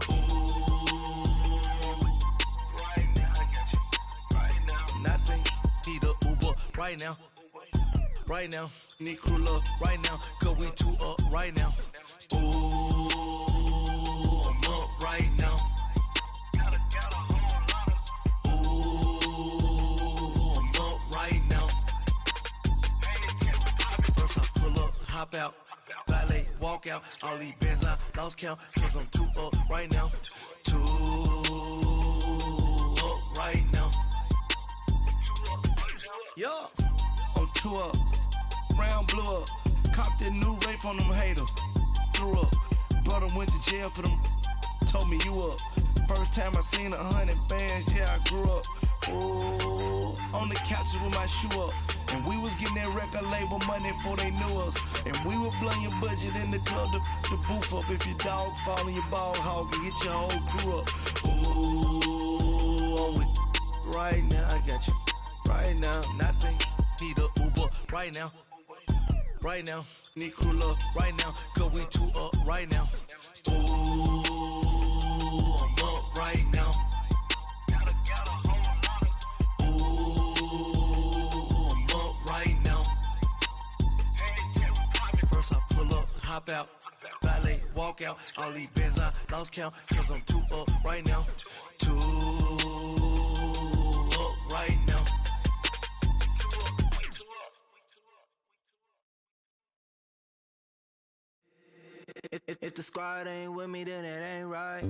Right now, I got you. Right now. Nothing. Need a Uber right now. Right now. Need crew love right now. Cause we too up right now. Ooh, I'm up right now. Hop out, valet, walk out, all these bands I lost count, cause I'm too up right now, too up right now. Yeah, I'm too up, round blew up, copped that new rape on them haters, threw up, brother went to jail for them, told me you up, first time I seen 100 bands, yeah I grew up, ooh, on the couches with my shoe up. And we was getting that record label money before they knew us. And we were blowing your budget in the club to boof up. If your dog fall in your ball hog and get your whole crew up. Ooh, I'm with right now, I got you. Right now, nothing. Need a Uber right now. Right now, need crew love right now. Cause we too up right now. Ooh, I'm up right now. Hop out, valet, walk out, all these bands I lost count, cause I'm too up right now, too up right now. If the squad ain't with me, then it ain't right.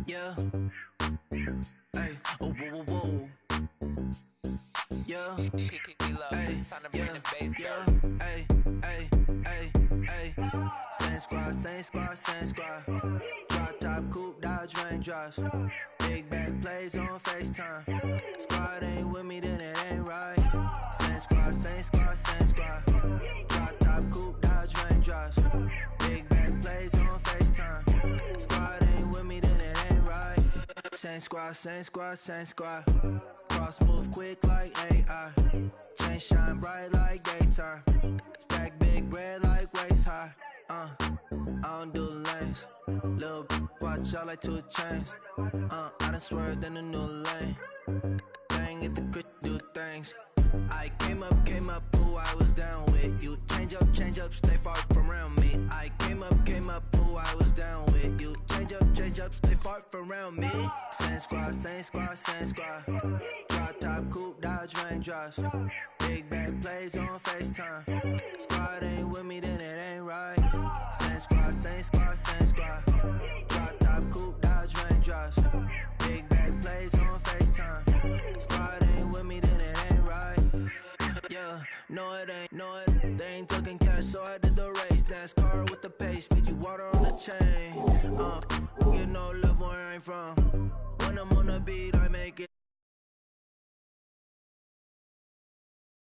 Yeah. Hey, oh, whoa, whoa, whoa. Yeah. Hey, yeah. Hey, hey, hey, hey. Same squad. Drop top, coupe, Dodge raindrops. Big back plays on FaceTime. Squad ain't with me, then it ain't right. Same squad. Drop top, coupe, Dodge raindrops. Big back plays on FaceTime. Squad ain't with me, then it ain't right. Same squad. Cross move quick like AI. Chain shine bright like daytime. Stack big bread like waist high. I don't do lanes. Little watch out like 2 chains. I done swerved in a new lane. Bang at the crit, do things. I came up, who I was down with. You change up, stay far from around me. I came up, who I was down with. You change up, stay far from around me. Same squad. Drop top, coupe, Dodge raindrops. Big back plays on FaceTime. Squad ain't with me, then it ain't right. Same squad, same squad, same squad. Drop top, coupe, Dodge raindrops. Big back plays on FaceTime. Squad ain't with me, then it ain't right. Yeah, no it ain't, no it. They ain't talking cash, so I did the race. NASCAR with the pace, feed you water on the chain. Get no love where I ain't from. When I'm on the beat, I make it.